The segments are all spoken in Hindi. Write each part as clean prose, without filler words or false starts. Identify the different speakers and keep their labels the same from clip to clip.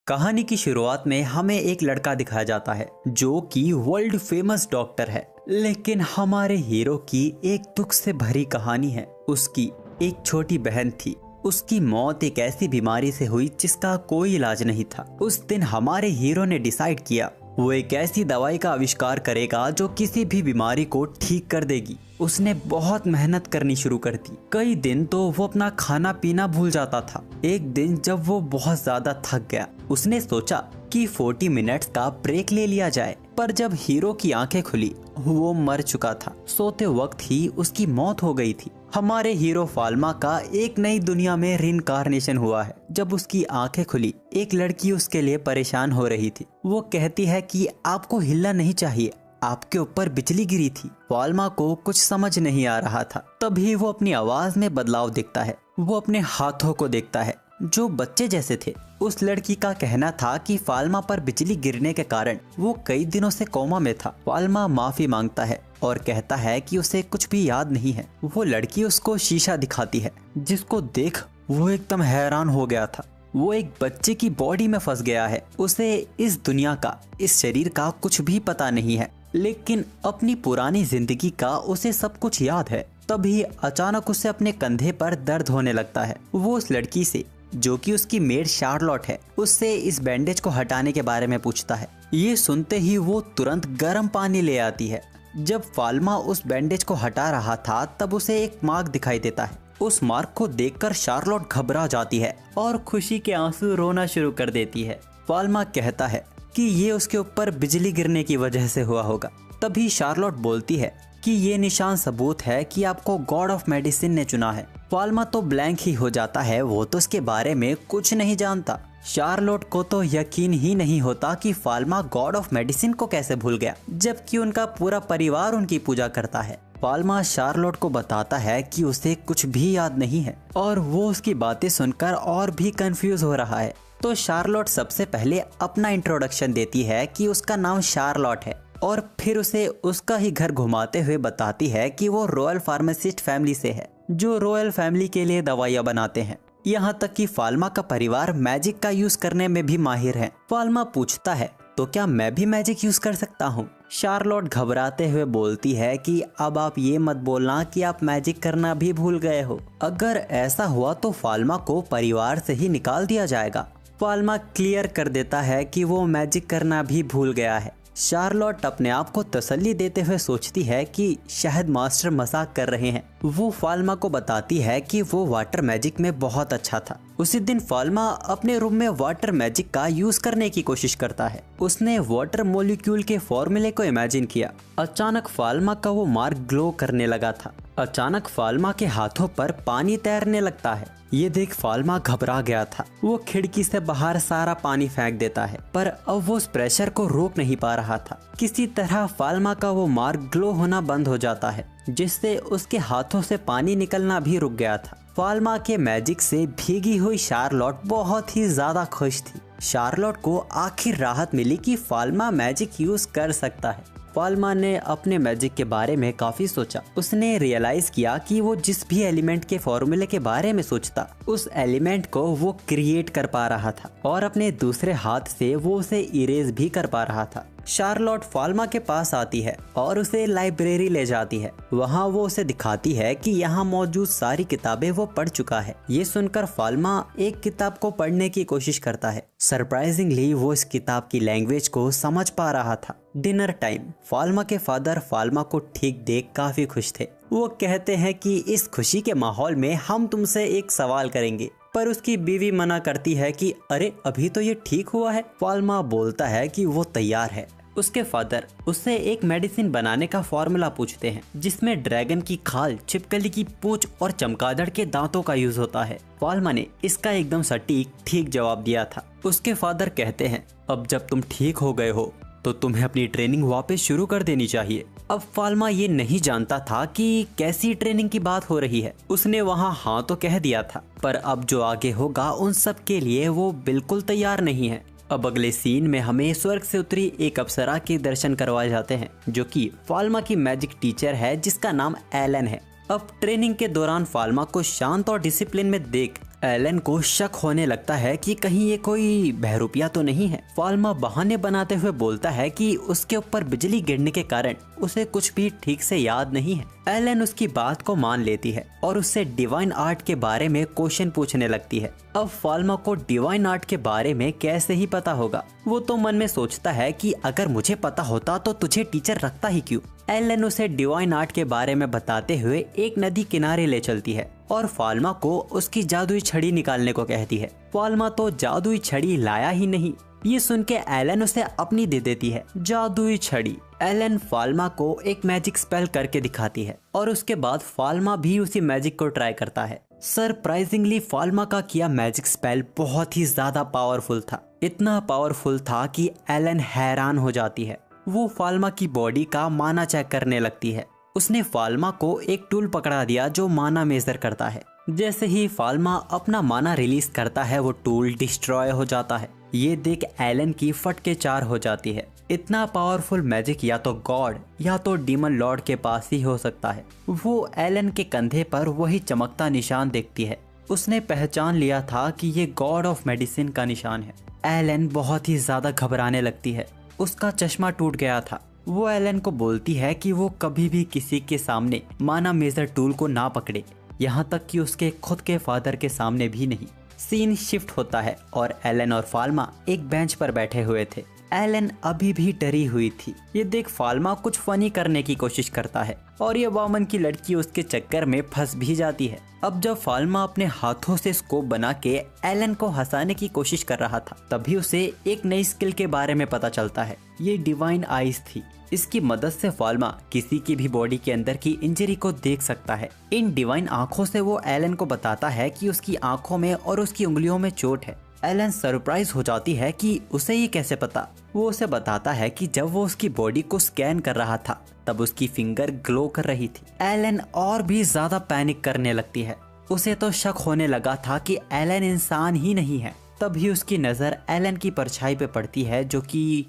Speaker 1: कहानी की शुरुआत में हमें एक लड़का दिखाया जाता है जो कि वर्ल्ड फेमस डॉक्टर है। लेकिन हमारे हीरो की एक दुख से भरी कहानी है। उसकी एक छोटी बहन थी। उसकी मौत एक ऐसी बीमारी से हुई जिसका कोई इलाज नहीं था। उस दिन हमारे हीरो ने डिसाइड किया वो एक ऐसी दवाई का आविष्कार करेगा जो किसी भी बीमारी को ठीक कर देगी। उसने बहुत मेहनत करनी शुरू कर दी। कई दिन तो वो अपना खाना पीना भूल जाता था। एक दिन जब वो बहुत ज्यादा थक गया, उसने सोचा कि 40 मिनट्स का ब्रेक ले लिया जाए। पर जब हीरो की आंखें खुली, वो मर चुका था। सोते वक्त ही उसकी मौत हो गई थी। हमारे हीरो फाल्मा का एक नई दुनिया में रिइंकार्नेशन हुआ है। जब उसकी आंखें खुली, एक लड़की उसके लिए परेशान हो रही थी। वो कहती है कि आपको हिलना नहीं चाहिए, आपके ऊपर बिजली गिरी थी। फाल्मा को कुछ समझ नहीं आ रहा था। तभी वो अपनी आवाज में बदलाव देखता है। वो अपने हाथों को देखता है जो बच्चे जैसे थे। उस लड़की का कहना था कि फाल्मा पर बिजली गिरने के कारण वो कई दिनों से कोमा में था। फाल्मा माफी मांगता है और कहता है कि उसे कुछ भी याद नहीं है। वो लड़की उसको शीशा दिखाती है जिसको देख वो एकदम हैरान हो गया था। वो एक बच्चे की बॉडी में फंस गया है। उसे इस दुनिया का, इस शरीर का कुछ भी पता नहीं है, लेकिन अपनी पुरानी जिंदगी का उसे सब कुछ याद है। तभी अचानक उसे अपने कंधे पर दर्द होने लगता है। वो उस लड़की से, जो कि उसकी मेड शार्लोट है, उससे इस बैंडेज को हटाने के बारे में पूछता है। ये सुनते ही वो तुरंत गर्म पानी ले आती है। जब फाल्मा उस बैंडेज को हटा रहा था तब उसे एक मार्क दिखाई देता है। उस मार्क को देखकर शार्लोट घबरा जाती है और खुशी के आंसू रोना शुरू कर देती है। फाल्मा कहता है कि ये उसके ऊपर बिजली गिरने की वजह से हुआ होगा। तभी शार्लोट बोलती है कि ये निशान सबूत है कि आपको गॉड ऑफ मेडिसिन ने चुना है। फाल्मा तो ब्लैंक ही हो जाता है। वो तो इसके बारे में कुछ नहीं जानता। शार्लोट को तो यकीन ही नहीं होता कि फाल्मा गॉड ऑफ मेडिसिन को कैसे भूल गया, जबकि उनका पूरा परिवार उनकी पूजा करता है। फाल्मा शार्लोट को बताता है कि उसे कुछ भी याद नहीं है और वो उसकी बातें सुनकर और भी कंफ्यूज हो रहा है। तो शार्लोट सबसे पहले अपना इंट्रोडक्शन देती है कि उसका नाम शार्लोट है और फिर उसे उसका ही घर घुमाते हुए बताती है कि वो रॉयल फार्मासिस्ट फैमिली से है, जो रॉयल फैमिली के लिए दवाइयाँ बनाते हैं। यहाँ तक कि फाल्मा का परिवार मैजिक का यूज करने में भी माहिर है। फाल्मा पूछता है तो क्या मैं भी मैजिक यूज कर सकता हूँ? शार्लोट घबराते हुए बोलती है कि अब आप ये मत बोलना कि आप मैजिक करना भी भूल गए हो। अगर ऐसा हुआ तो फाल्मा को परिवार से ही निकाल दिया जाएगा। फाल्मा क्लियर कर देता है कि वो मैजिक करना भी भूल गया है। शार्लोट अपने आप को तसल्ली देते हुए सोचती है कि शायद मास्टर मजाक कर रहे हैं। वो फाल्मा को बताती है कि वो वाटर मैजिक में बहुत अच्छा था। उसी दिन फाल्मा अपने रूम में वाटर मैजिक का यूज करने की कोशिश करता है। उसने वाटर मॉलिक्यूल के फॉर्मूले को इमेजिन किया। अचानक फाल्मा का वो मार्क ग्लो करने लगा था। अचानक फाल्मा के हाथों पर पानी तैरने लगता है। ये देख फाल्मा घबरा गया था। वो खिड़की से बाहर सारा पानी फेंक देता है, पर अब वो उस प्रेशर को रोक नहीं पा रहा था। किसी तरह फाल्मा का वो मार्क ग्लो होना बंद हो जाता है, जिससे उसके हाथों से पानी निकलना भी रुक गया था। फाल्मा के मैजिक से भीगी हुई शार्लोट बहुत ही ज्यादा खुश थी। शार्लोट को आखिर राहत मिली कि फाल्मा मैजिक यूज कर सकता है। फाल्मा ने अपने मैजिक के बारे में काफी सोचा। उसने रियलाइज किया कि वो जिस भी एलिमेंट के फॉर्मूले के बारे में सोचता, उस एलिमेंट को वो क्रिएट कर पा रहा था और अपने दूसरे हाथ से वो उसे इरेज भी कर पा रहा था। शार्लोट फाल्मा के पास आती है और उसे लाइब्रेरी ले जाती है। वहाँ वो उसे दिखाती है कि यहाँ मौजूद सारी किताबें वो पढ़ चुका है। ये सुनकर फाल्मा एक किताब को पढ़ने की कोशिश करता है। सरप्राइजिंगली वो इस किताब की लैंग्वेज को समझ पा रहा था। Dinner time. फाल्मा के फादर फाल्मा को ठीक देख काफी खुश थे। वो कहते हैं कि इस खुशी के माहौल में हम तुमसे एक सवाल करेंगे, पर उसकी बीवी मना करती है कि अरे अभी तो ये ठीक हुआ है। फाल्मा बोलता है कि वो तैयार है। उसके फादर उससे एक मेडिसिन बनाने का फॉर्मूला पूछते हैं, जिसमें ड्रैगन की खाल, छिपकली की पूंछ और चमगादड़ के दांतों का यूज होता है। फाल्मा ने इसका एकदम सटीक ठीक जवाब दिया था। उसके फादर कहते हैं अब जब तुम ठीक हो गए हो तो तुम्हें अपनी ट्रेनिंग वापस शुरू कर देनी चाहिए। अब फाल्मा ये नहीं जानता था कि कैसी ट्रेनिंग की बात हो रही है। उसने वहाँ हाँ तो कह दिया था, पर अब जो आगे होगा उन सब के लिए वो बिल्कुल तैयार नहीं है। अब अगले सीन में हमें स्वर्ग से उतरी एक अप्सरा के दर्शन करवाए जाते हैं, जो कि फाल्मा की मैजिक टीचर है, जिसका नाम एलन है। अब ट्रेनिंग के दौरान फाल्मा को शांत और डिसिप्लिन में देख एलन को शक होने लगता है कि कहीं ये कोई बहरूपिया तो नहीं है। फाल्मा बहाने बनाते हुए बोलता है कि उसके ऊपर बिजली गिरने के कारण उसे कुछ भी ठीक से याद नहीं है। एलन उसकी बात को मान लेती है और उससे डिवाइन आर्ट के बारे में क्वेश्चन पूछने लगती है। अब फाल्मा को डिवाइन आर्ट के बारे में कैसे ही पता होगा। वो तो मन में सोचता है कि अगर मुझे पता होता तो तुझे टीचर रखता ही क्यों। एलन उसे डिवाइन आर्ट के बारे में बताते हुए एक नदी किनारे ले चलती है और फाल्मा को उसकी जादुई छड़ी निकालने को कहती है। फाल्मा तो जादुई छड़ी लाया ही नहीं। ये सुन के एलन उसे अपनी दे देती है जादुई छड़ी। एलन फाल्मा को एक मैजिक स्पेल करके दिखाती है और उसके बाद फाल्मा भी उसी मैजिक को ट्राई करता है। सरप्राइजिंगली फाल्मा का किया मैजिक स्पेल बहुत ही ज्यादा पावरफुल था। इतना पावरफुल था कि एलन हैरान हो जाती है। वो फाल्मा की बॉडी का माना चेक करने लगती है। उसने फाल्मा को एक टूल पकड़ा दिया जो माना मेजर करता है। जैसे ही फाल्मा अपना माना रिलीज करता है वो टूल डिस्ट्रॉय हो जाता है। ये देख एलन की फट के चार हो जाती है। इतना पावरफुल मैजिक या तो गॉड या तो डीमन लॉर्ड के पास ही हो सकता है। वो एलन के कंधे पर वही चमकता निशान देखती है। उसने पहचान लिया था कि ये गॉड ऑफ मेडिसिन का निशान है। एलन बहुत ही ज्यादा घबराने लगती है। उसका चश्मा टूट गया था। वो एलन को बोलती है कि वो कभी भी किसी के सामने माना मेजर टूल को ना पकड़े, यहाँ तक कि उसके खुद के फादर के सामने भी नहीं। सीन शिफ्ट होता है और एलन और फाल्मा एक बेंच पर बैठे हुए थे। एलन अभी भी डरी हुई थी। ये देख फाल्मा कुछ फनी करने की कोशिश करता है और ये वामन की लड़की उसके चक्कर में फंस भी जाती है। अब जब फाल्मा अपने हाथों से स्कोप बना के एलन को हंसाने की कोशिश कर रहा था, तभी उसे एक नई स्किल के बारे में पता चलता है। ये डिवाइन आईज थी। इसकी मदद से फाल्मा किसी की भी बॉडी के अंदर की इंजरी को देख सकता है। इन डिवाइन आंखों से वो एलन को बताता है कि उसकी आंखों में और उसकी उंगलियों में चोट है। एलन सरप्राइज हो जाती है कि उसे ये कैसे पता। वो उसे बताता है कि जब वो उसकी बॉडी को स्कैन कर रहा था तब उसकी फिंगर ग्लो कर रही थी। एलन और भी ज्यादा पैनिक करने लगती है। उसे तो शक होने लगा था कि एलन इंसान ही नहीं है। तभी उसकी नजर एलन की परछाई पे पड़ती है जो कि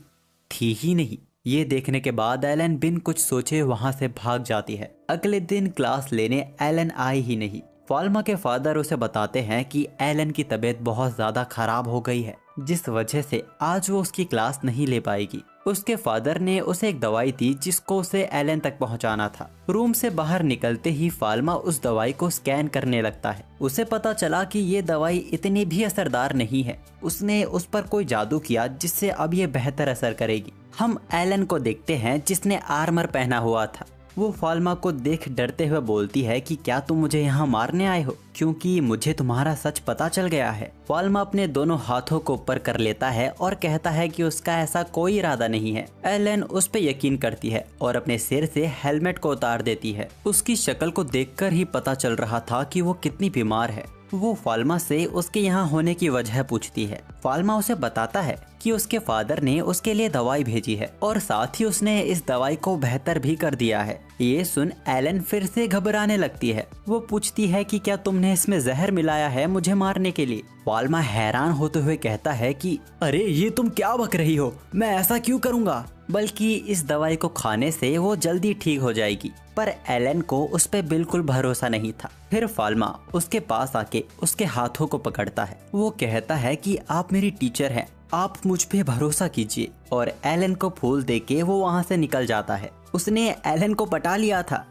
Speaker 1: थी ही नहीं। ये देखने के बाद एलन बिन कुछ सोचे वहां से भाग जाती है। अगले दिन क्लास लेने एलन आई ही नहीं। फाल्मा के फादर उसे बताते हैं कि एलन की तबीयत बहुत ज्यादा खराब हो गई है, जिस वजह से आज वो उसकी क्लास नहीं ले पाएगी। उसके फादर ने उसे एक दवाई दी जिसको उसे एलन तक पहुंचाना था। रूम से बाहर निकलते ही फाल्मा उस दवाई को स्कैन करने लगता है। उसे पता चला कि ये दवाई इतनी भी असरदार नहीं है। उसने उस पर कोई जादू किया जिससे अब ये बेहतर असर करेगी। हम एलन को देखते हैं जिसने आर्मर पहना हुआ था। वो फाल्मा को देख डरते हुए बोलती है कि क्या तुम मुझे यहाँ मारने आए हो, क्योंकि मुझे तुम्हारा सच पता चल गया है। फाल्मा अपने दोनों हाथों को ऊपर कर लेता है और कहता है कि उसका ऐसा कोई इरादा नहीं है। एलन उस पे यकीन करती है और अपने सिर से हेलमेट को उतार देती है। उसकी शक्ल को देखकर ही पता चल रहा था कि वो कितनी बीमार है। वो फाल्मा से उसके यहाँ होने की वजह पूछती है। फाल्मा उसे बताता है कि उसके फादर ने उसके लिए दवाई भेजी है और साथ ही उसने इस दवाई को बेहतर भी कर दिया है। ये सुन एलन फिर से घबराने लगती है। वो पूछती है कि क्या तुमने इसमें जहर मिलाया है मुझे मारने के लिए। फाल्मा हैरान होते हुए कहता है कि अरे ये तुम क्या बक रही हो, मैं ऐसा क्यों करूँगा, बल्कि इस दवाई को खाने से वो जल्दी ठीक हो जाएगी। पर एलन को उस पे बिल्कुल भरोसा नहीं था। फिर फाल्मा उसके पास आके उसके हाथों को पकड़ता है। वो कहता है कि आप मेरी टीचर हैं, आप मुझ पे भरोसा कीजिए, और एलन को फूल देके वो वहाँ से निकल जाता है। उसने एलन को पटा लिया था।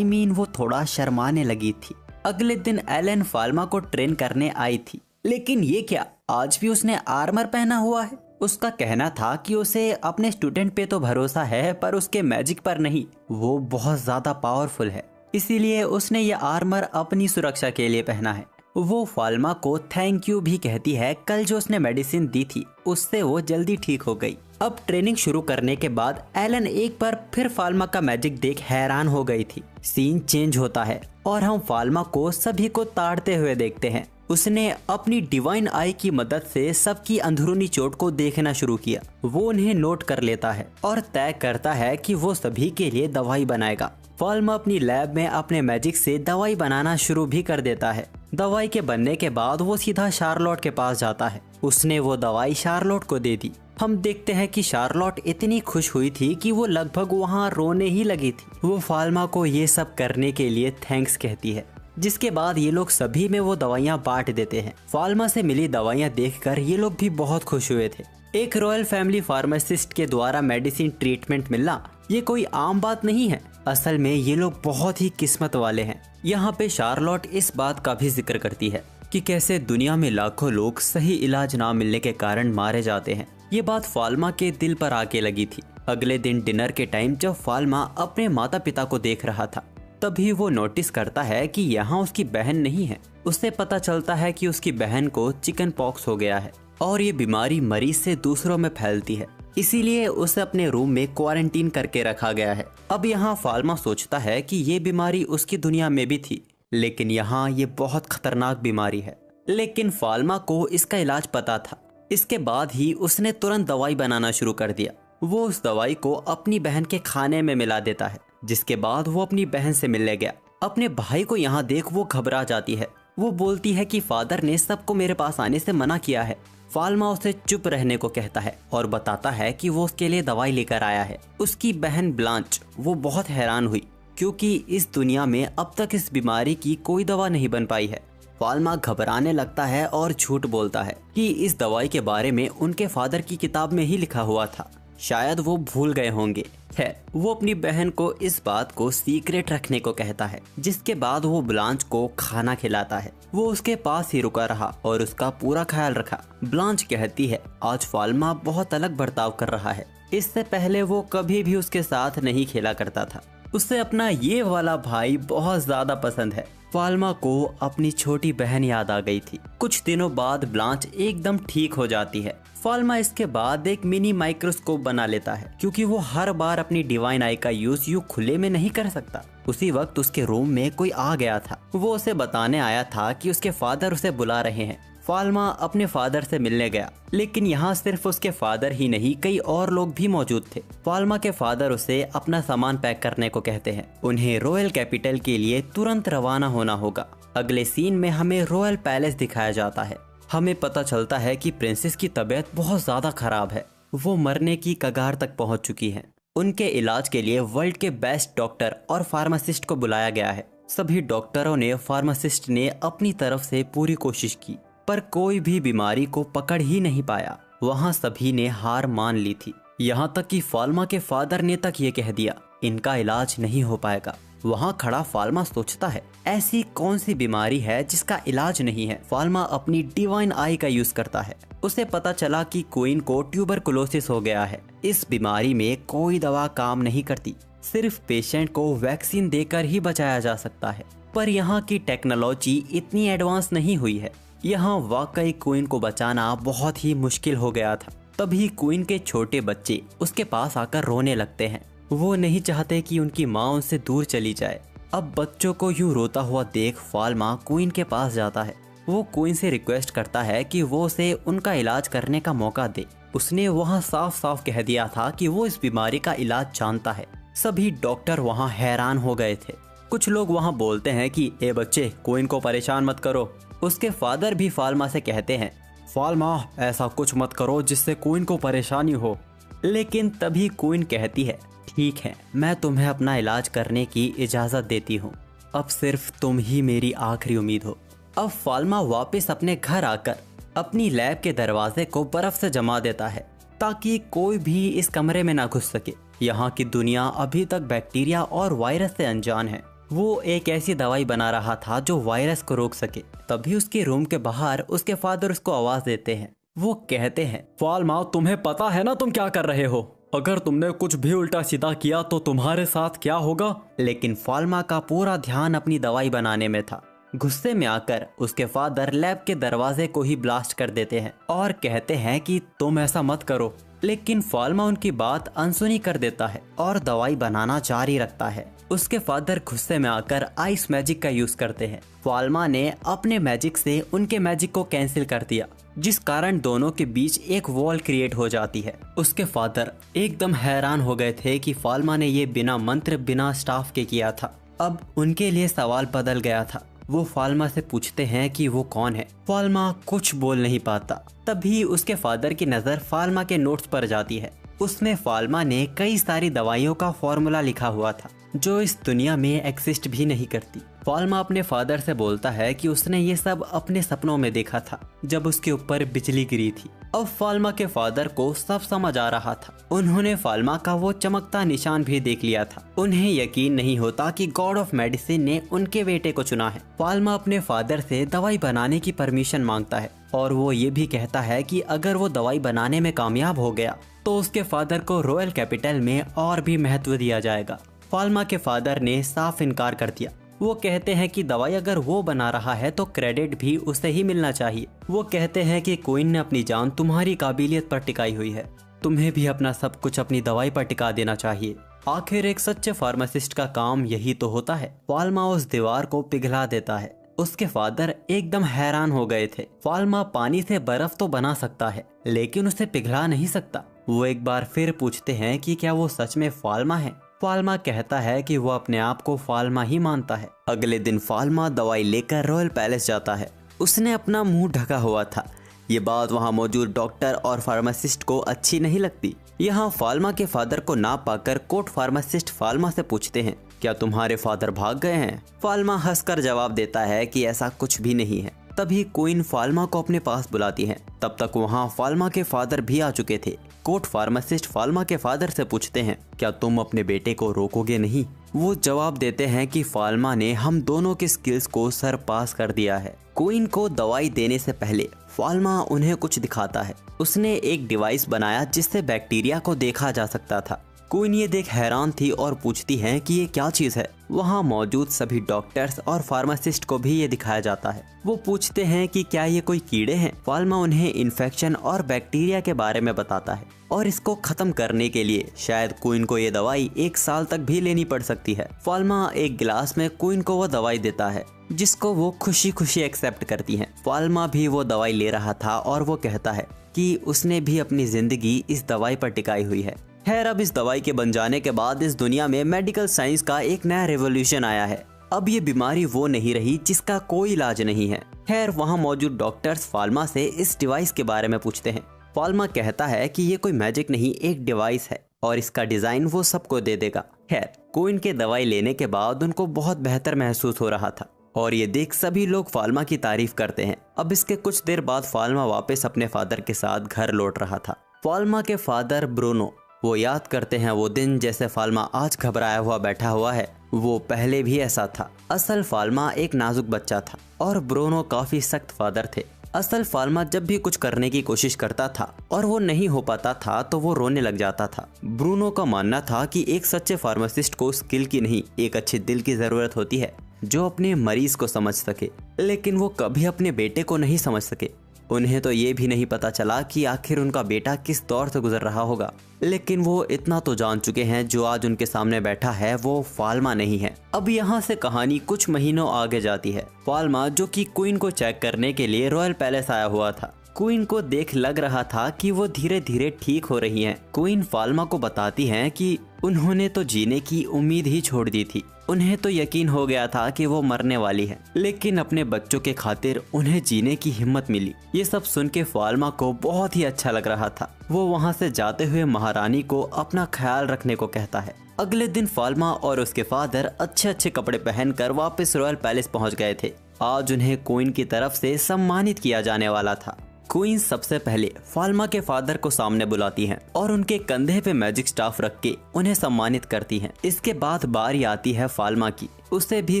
Speaker 1: वो थोड़ा शर्माने लगी थी। अगले दिन एलन फाल्मा को ट्रेन करने आई थी, लेकिन ये क्या, आज भी उसने आर्मर पहना हुआ है। उसका कहना था कि उसे अपने स्टूडेंट पे तो भरोसा है पर उसके मैजिक पर नहीं, वो बहुत ज्यादा पावरफुल है, इसीलिए उसने ये आर्मर अपनी सुरक्षा के लिए पहना है। वो फाल्मा को थैंक यू भी कहती है। कल जो उसने मेडिसिन दी थी उससे वो जल्दी ठीक हो गई। अब ट्रेनिंग शुरू करने के बाद एलन एक बार फिर फाल्मा का मैजिक देख हैरान हो गई थी। सीन चेंज होता है और हम फाल्मा को सभी को ताड़ते हुए देखते हैं। उसने अपनी डिवाइन आई की मदद से सबकी अंदरूनी चोट को देखना शुरू किया। वो उन्हें नोट कर लेता है और तय करता है कि वो सभी के लिए दवाई बनाएगा। फाल्मा अपनी लैब में अपने मैजिक से दवाई बनाना शुरू भी कर देता है। दवाई के बनने के बाद वो सीधा शार्लोट के पास जाता है। उसने वो दवाई शार्लोट को दे दी। हम देखते हैं कि शार्लोट इतनी खुश हुई थी कि वो लगभग वहाँ रोने ही लगी थी। वो फाल्मा को ये सब करने के लिए थैंक्स कहती है। जिसके बाद ये लोग सभी में वो दवाइयाँ बांट देते हैं। फाल्मा से मिली दवाइयाँ देखकर ये लोग भी बहुत खुश हुए थे। एक रॉयल फैमिली फार्मासिस्ट के द्वारा मेडिसिन ट्रीटमेंट मिलना ये कोई आम बात नहीं है। असल में ये लोग बहुत ही किस्मत वाले हैं। यहाँ पे शार्लोट इस बात का भी जिक्र करती है कि कैसे दुनिया में लाखों लोग सही इलाज ना मिलने के कारण मारे जाते हैं। ये बात फाल्मा के दिल पर आके लगी थी। अगले दिन डिनर के टाइम जब फाल्मा अपने माता पिता को देख रहा था, तभी वो नोटिस करता है कि यहाँ उसकी बहन नहीं है। उससे पता चलता है कि उसकी बहन को चिकन पॉक्स हो गया है और ये बीमारी मरीज से दूसरों में फैलती है, इसीलिए उसे अपने रूम में क्वारंटीन करके रखा गया है। अब यहाँ फाल्मा सोचता है कि ये बीमारी उसकी दुनिया में भी थी, लेकिन यहाँ ये बहुत खतरनाक बीमारी है। लेकिन फाल्मा को इसका इलाज पता था। इसके बाद ही उसने तुरंत दवाई बनाना शुरू कर दिया। वो उस दवाई को अपनी बहन के खाने में मिला देता है, जिसके बाद वो अपनी बहन से मिलने गया। अपने भाई को यहाँ देख वो घबरा जाती है। वो बोलती है कि फादर ने सबको मेरे पास आने से मना किया है। फाल्मा उसे चुप रहने को कहता है और बताता है कि वो उसके लिए दवाई लेकर आया है। उसकी बहन ब्लांच वो बहुत हैरान हुई, क्योंकि इस दुनिया में अब तक इस बीमारी की कोई दवा नहीं बन पाई है। फाल्मा घबराने लगता है और झूठ बोलता है कि इस दवाई के बारे में उनके फादर की किताब में ही लिखा हुआ था, शायद वो भूल गए होंगे। है वो अपनी बहन को इस बात को सीक्रेट रखने को कहता है, जिसके बाद वो ब्लांच को खाना खिलाता है। वो उसके पास ही रुका रहा और उसका पूरा ख्याल रखा। ब्लांच कहती है आज फाल्मा बहुत अलग बर्ताव कर रहा है। इससे पहले वो कभी भी उसके साथ नहीं खेला करता था। उसे अपना ये वाला भाई बहुत ज्यादा पसंद है। फाल्मा को अपनी छोटी बहन याद आ गई थी। कुछ दिनों बाद ब्लांच एकदम ठीक हो जाती है। फाल्मा इसके बाद एक मिनी माइक्रोस्कोप बना लेता है, क्योंकि वो हर बार अपनी डिवाइन आई का यूज यूं खुले में नहीं कर सकता। उसी वक्त उसके रूम में कोई आ गया था। वो उसे बताने आया था कि उसके फादर उसे बुला रहे हैं। फाल्मा अपने फादर से मिलने गया, लेकिन यहाँ सिर्फ उसके फादर ही नहीं कई और लोग भी मौजूद थे। फाल्मा के फादर उसे अपना सामान पैक करने को कहते हैं। उन्हें रॉयल कैपिटल के लिए तुरंत रवाना होना होगा। अगले सीन में हमें रॉयल पैलेस दिखाया जाता है। हमें पता चलता है कि प्रिंसेस की तबीयत बहुत ज्यादा खराब है। वो मरने की कगार तक पहुंच चुकी है। उनके इलाज के लिए वर्ल्ड के बेस्ट डॉक्टर और फार्मासिस्ट को बुलाया गया है। सभी डॉक्टरों ने फार्मासिस्ट ने अपनी तरफ से पूरी कोशिश की, पर कोई भी बीमारी को पकड़ ही नहीं पाया। वहाँ सभी ने हार मान ली थी। यहाँ तक कि फाल्मा के फादर ने तक ये कह दिया इनका इलाज नहीं हो पाएगा। वहाँ खड़ा फाल्मा सोचता है ऐसी कौन सी बीमारी है जिसका इलाज नहीं है। फाल्मा अपनी डिवाइन आई का यूज करता है। उसे पता चला कि क्वीन को ट्यूबरकुलोसिस हो गया है। इस बीमारी में कोई दवा काम नहीं करती, सिर्फ पेशेंट को वैक्सीन देकर ही बचाया जा सकता है। पर यहाँ की टेक्नोलॉजी इतनी एडवांस नहीं हुई है। यहाँ वाकई क्वीन को बचाना बहुत ही मुश्किल हो गया था। तभी क्वीन के छोटे बच्चे उसके पास आकर रोने लगते हैं। वो नहीं चाहते कि उनकी माँ उनसे दूर चली जाए। अब बच्चों को यूं रोता हुआ देख फाल्मा क्वीन के पास जाता है। वो क्वीन से रिक्वेस्ट करता है कि वो उसे उनका इलाज करने का मौका दे। उसने वहाँ साफ साफ कह दिया था कि वो इस बीमारी का इलाज जानता है। सभी डॉक्टर वहाँ हैरान हो गए थे। कुछ लोग वहाँ बोलते हैं कि ए बच्चे, क्वीन को परेशान मत करो। उसके फादर भी फाल्मा से कहते हैं फाल्मा ऐसा कुछ मत करो जिससे क्वीन को परेशानी हो। लेकिन तभी क्वीन कहती है ठीक है, मैं तुम्हें अपना इलाज करने की इजाजत देती हूँ। अब सिर्फ तुम ही मेरी आखिरी उम्मीद हो। अब फाल्मा वापस अपने घर आकर अपनी लैब के दरवाजे को बर्फ से जमा देता है, ताकि कोई भी इस कमरे में ना घुस सके। यहाँ की दुनिया अभी तक बैक्टीरिया और वायरस से अनजान है। वो एक ऐसी दवाई बना रहा था जो वायरस को रोक सके। तभी उसके रूम के बाहर उसके फादर उसको आवाज देते हैं। वो कहते हैं फाल्मा, तुम्हें पता है ना तुम क्या कर रहे हो? अगर तुमने कुछ भी उल्टा सीधा किया तो तुम्हारे साथ क्या होगा? लेकिन फाल्मा का पूरा ध्यान अपनी दवाई बनाने में था। गुस्से में आकर उसके फादर लैब के दरवाजे को ही ब्लास्ट कर देते हैं और कहते हैं कि तुम ऐसा मत करो। लेकिन फाल्मा उनकी बात अनसुनी कर देता है और दवाई बनाना जारी रखता है। उसके फादर गुस्से में आकर आइस मैजिक का यूज करते हैं। फाल्मा ने अपने मैजिक से उनके मैजिक को कैंसिल कर दिया, जिस कारण दोनों के बीच एक वॉल क्रिएट हो जाती है। उसके फादर एकदम हैरान हो गए थे कि फाल्मा ने ये बिना मंत्र बिना स्टाफ के किया था। अब उनके लिए सवाल बदल गया था। वो फाल्मा से पूछते हैं कि वो कौन है। फाल्मा कुछ बोल नहीं पाता। तभी उसके फादर की नजर फाल्मा के नोट्स पर जाती है। उसमें फाल्मा ने कई सारी दवाइयों का फॉर्मूला लिखा हुआ था जो इस दुनिया में एग्जिस्ट भी नहीं करती। फाल्मा अपने फादर से बोलता है कि उसने ये सब अपने सपनों में देखा था जब उसके ऊपर बिजली गिरी थी। अब फाल्मा के फादर को सब समझ आ रहा था। उन्होंने फाल्मा का वो चमकता निशान भी देख लिया था। उन्हें यकीन नहीं होता कि गॉड ऑफ मेडिसिन ने उनके बेटे को चुना है। फाल्मा अपने फादर से दवाई बनाने की परमिशन मांगता है और वो ये भी कहता है कि अगर वो दवाई बनाने में कामयाब हो गया तो उसके फादर को रॉयल कैपिटल में और भी महत्व दिया जाएगा। फाल्मा के फादर ने साफ इनकार कर दिया। वो कहते हैं कि दवाई अगर वो बना रहा है तो क्रेडिट भी उसे ही मिलना चाहिए। वो कहते हैं कि क्वीन ने अपनी जान तुम्हारी काबिलियत पर टिकाई हुई है, तुम्हें भी अपना सब कुछ अपनी दवाई पर टिका देना चाहिए। आखिर एक सच्चे फार्मासिस्ट का काम यही तो होता है। फाल्मा उस दीवार को पिघला देता है। उसके फादर एकदम हैरान हो गए थे। फाल्मा पानी से बर्फ तो बना सकता है लेकिन उसे पिघला नहीं सकता। वो एक बार फिर पूछते हैं कि क्या वो सच में फाल्मा है। फाल्मा कहता है कि वो अपने आप को फाल्मा ही मानता है। अगले दिन फाल्मा दवाई लेकर रॉयल पैलेस जाता है। उसने अपना मुंह ढका हुआ था। ये बात वहाँ मौजूद डॉक्टर और फार्मासिस्ट को अच्छी नहीं लगती। यहाँ फाल्मा के फादर को ना पाकर कोर्ट फार्मासिस्ट फाल्मा से पूछते हैं, क्या तुम्हारे फादर भाग गए हैं? फाल्मा हंसकर जवाब देता है कि ऐसा कुछ भी नहीं है। तभी क्वीन फाल्मा को अपने पास बुलाती है। तब तक वहाँ फाल्मा के फादर भी आ चुके थे। कोर्ट फार्मासिस्ट फाल्मा के फादर से पूछते हैं, क्या तुम अपने बेटे को रोकोगे नहीं? वो जवाब देते हैं कि फाल्मा ने हम दोनों की स्किल्स को सरपास कर दिया है। क्वीन को दवाई देने से पहले फाल्मा उन्हें कुछ दिखाता है। उसने एक डिवाइस बनाया जिससे बैक्टीरिया को देखा जा सकता था। क्वीन ये देख हैरान थी और पूछती है कि ये क्या चीज़ है। वहाँ मौजूद सभी डॉक्टर्स और फार्मासिस्ट को भी ये दिखाया जाता है। वो पूछते हैं कि क्या ये कोई कीड़े हैं। फाल्मा उन्हें इन्फेक्शन और बैक्टीरिया के बारे में बताता है और इसको खत्म करने के लिए शायद क्वीन को ये दवाई 1 साल तक भी लेनी पड़ सकती है। फाल्मा एक गिलास में क्वीन को वो दवाई देता है जिसको वो खुशी खुशी एक्सेप्ट करती है। फाल्मा भी वो दवाई ले रहा था और वो कहता है कि उसने भी अपनी जिंदगी इस दवाई पर टिकाई हुई है। खैर, अब इस दवाई के बन जाने के बाद इस दुनिया में मेडिकल साइंस का एक नया रेवोल्यूशन आया है। अब ये बीमारी वो नहीं रही जिसका कोई इलाज नहीं है। खैर, वहाँ मौजूद डॉक्टर्स फाल्मा से इस डिवाइस के बारे में पूछते हैं। फाल्मा कहता है कि ये कोई मैजिक नहीं, एक डिवाइस है और इसका डिजाइन वो सबको दे देगा। खैर, क्वीन के दवाई लेने के बाद उनको बहुत बेहतर महसूस हो रहा था और ये देख सभी लोग फाल्मा की तारीफ करते हैं। अब इसके कुछ देर बाद फाल्मा वापस अपने फादर के साथ घर लौट रहा था। फाल्मा के फादर ब्रूनो वो याद करते हैं वो दिन जैसे फाल्मा आज घबराया हुआ बैठा हुआ है, वो पहले भी ऐसा था। असल फाल्मा एक नाजुक बच्चा था और ब्रूनो काफी सख्त फादर थे। असल फाल्मा जब भी कुछ करने की कोशिश करता था और वो नहीं हो पाता था तो वो रोने लग जाता था। ब्रूनो का मानना था कि एक सच्चे फार्मासिस्ट को स्किल की नहीं, एक अच्छे दिल की जरूरत होती है जो अपने मरीज को समझ सके। लेकिन वो कभी अपने बेटे को नहीं समझ सके। उन्हें तो ये भी नहीं पता चला कि आखिर उनका बेटा किस दौर से गुजर रहा होगा। लेकिन वो इतना तो जान चुके हैं, जो आज उनके सामने बैठा है वो फाल्मा नहीं है। अब यहाँ से कहानी कुछ महीनों आगे जाती है। फाल्मा जो कि क्वीन को चेक करने के लिए रॉयल पैलेस आया हुआ था। क्वीन को देख लग रहा था कि वो धीरे धीरे ठीक हो रही हैं। क्वीन फाल्मा को बताती हैं कि उन्होंने तो जीने की उम्मीद ही छोड़ दी थी। उन्हें तो यकीन हो गया था कि वो मरने वाली है, लेकिन अपने बच्चों के खातिर उन्हें जीने की हिम्मत मिली। ये सब सुन के फाल्मा को बहुत ही अच्छा लग रहा था। वो वहाँ से जाते हुए महारानी को अपना ख्याल रखने को कहता है। अगले दिन फाल्मा और उसके फादर अच्छे अच्छे कपड़े पहनकर वापस रॉयल पैलेस पहुँच गए थे। आज उन्हें क्वीन की तरफ से सम्मानित किया जाने वाला था। क्वीन सबसे पहले फाल्मा के फादर को सामने बुलाती हैं और उनके कंधे पे मैजिक स्टाफ रख के उन्हें सम्मानित करती हैं। इसके बाद बारी आती है फाल्मा की। उसे भी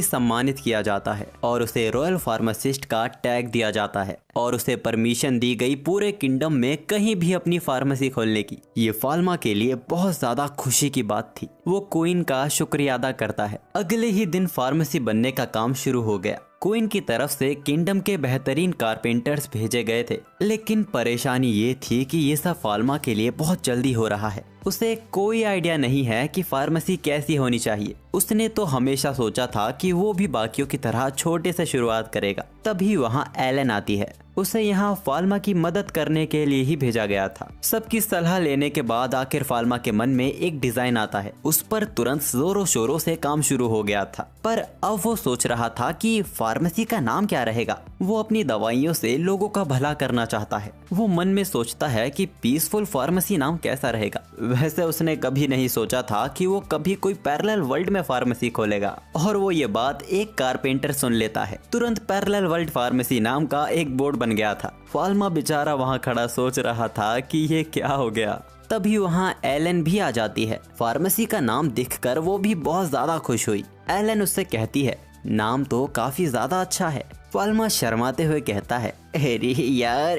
Speaker 1: सम्मानित किया जाता है और उसे रॉयल फार्मासिस्ट का टैग दिया जाता है और उसे परमिशन दी गई पूरे किंगडम में कहीं भी अपनी फार्मेसी खोलने की। ये फाल्मा के लिए बहुत ज्यादा खुशी की बात थी। वो क्वीन का शुक्रिया अदा करता है। अगले ही दिन फार्मेसी बनने का काम शुरू हो गया। क्वीन की तरफ से किंगडम के बेहतरीन कारपेंटर्स भेजे गए थे, लेकिन परेशानी ये थी कि ये सब फाल्मा के लिए बहुत जल्दी हो रहा है। उसे कोई आइडिया नहीं है कि फार्मेसी कैसी होनी चाहिए। उसने तो हमेशा सोचा था कि वो भी बाकियों की तरह छोटे से शुरुआत करेगा। तभी वहाँ एलन आती है। उसे यहाँ फाल्मा की मदद करने के लिए ही भेजा गया था। सबकी सलाह लेने के बाद आखिर फाल्मा के मन में एक डिजाइन आता है। उस पर तुरंत जोरों शोरों से काम शुरू हो गया था, पर अब वो सोच रहा था कि फार्मेसी का नाम क्या रहेगा। वो अपनी दवाइयों से लोगों का भला करना चाहता है। वो मन में सोचता है कि पीसफुल फार्मेसी नाम कैसा रहेगा। वैसे उसने कभी नहीं सोचा था कि वो कभी कोई पैरेलल वर्ल्ड में फार्मेसी खोलेगा। और वो ये बात एक कारपेंटर सुन लेता है। तुरंत पैरेलल वर्ल्ड फार्मेसी नाम का एक बोर्ड बन गया था। फाल्मा बेचारा वहाँ खड़ा सोच रहा था कि ये क्या हो गया। तभी वहाँ एलन भी आ जाती है। फार्मेसी का नाम देखकर वो भी बहुत ज्यादा खुश हुई। एलन उससे कहती है, नाम तो काफी ज्यादा अच्छा है। फाल्मा शर्माते हुए कहता है, अरे यार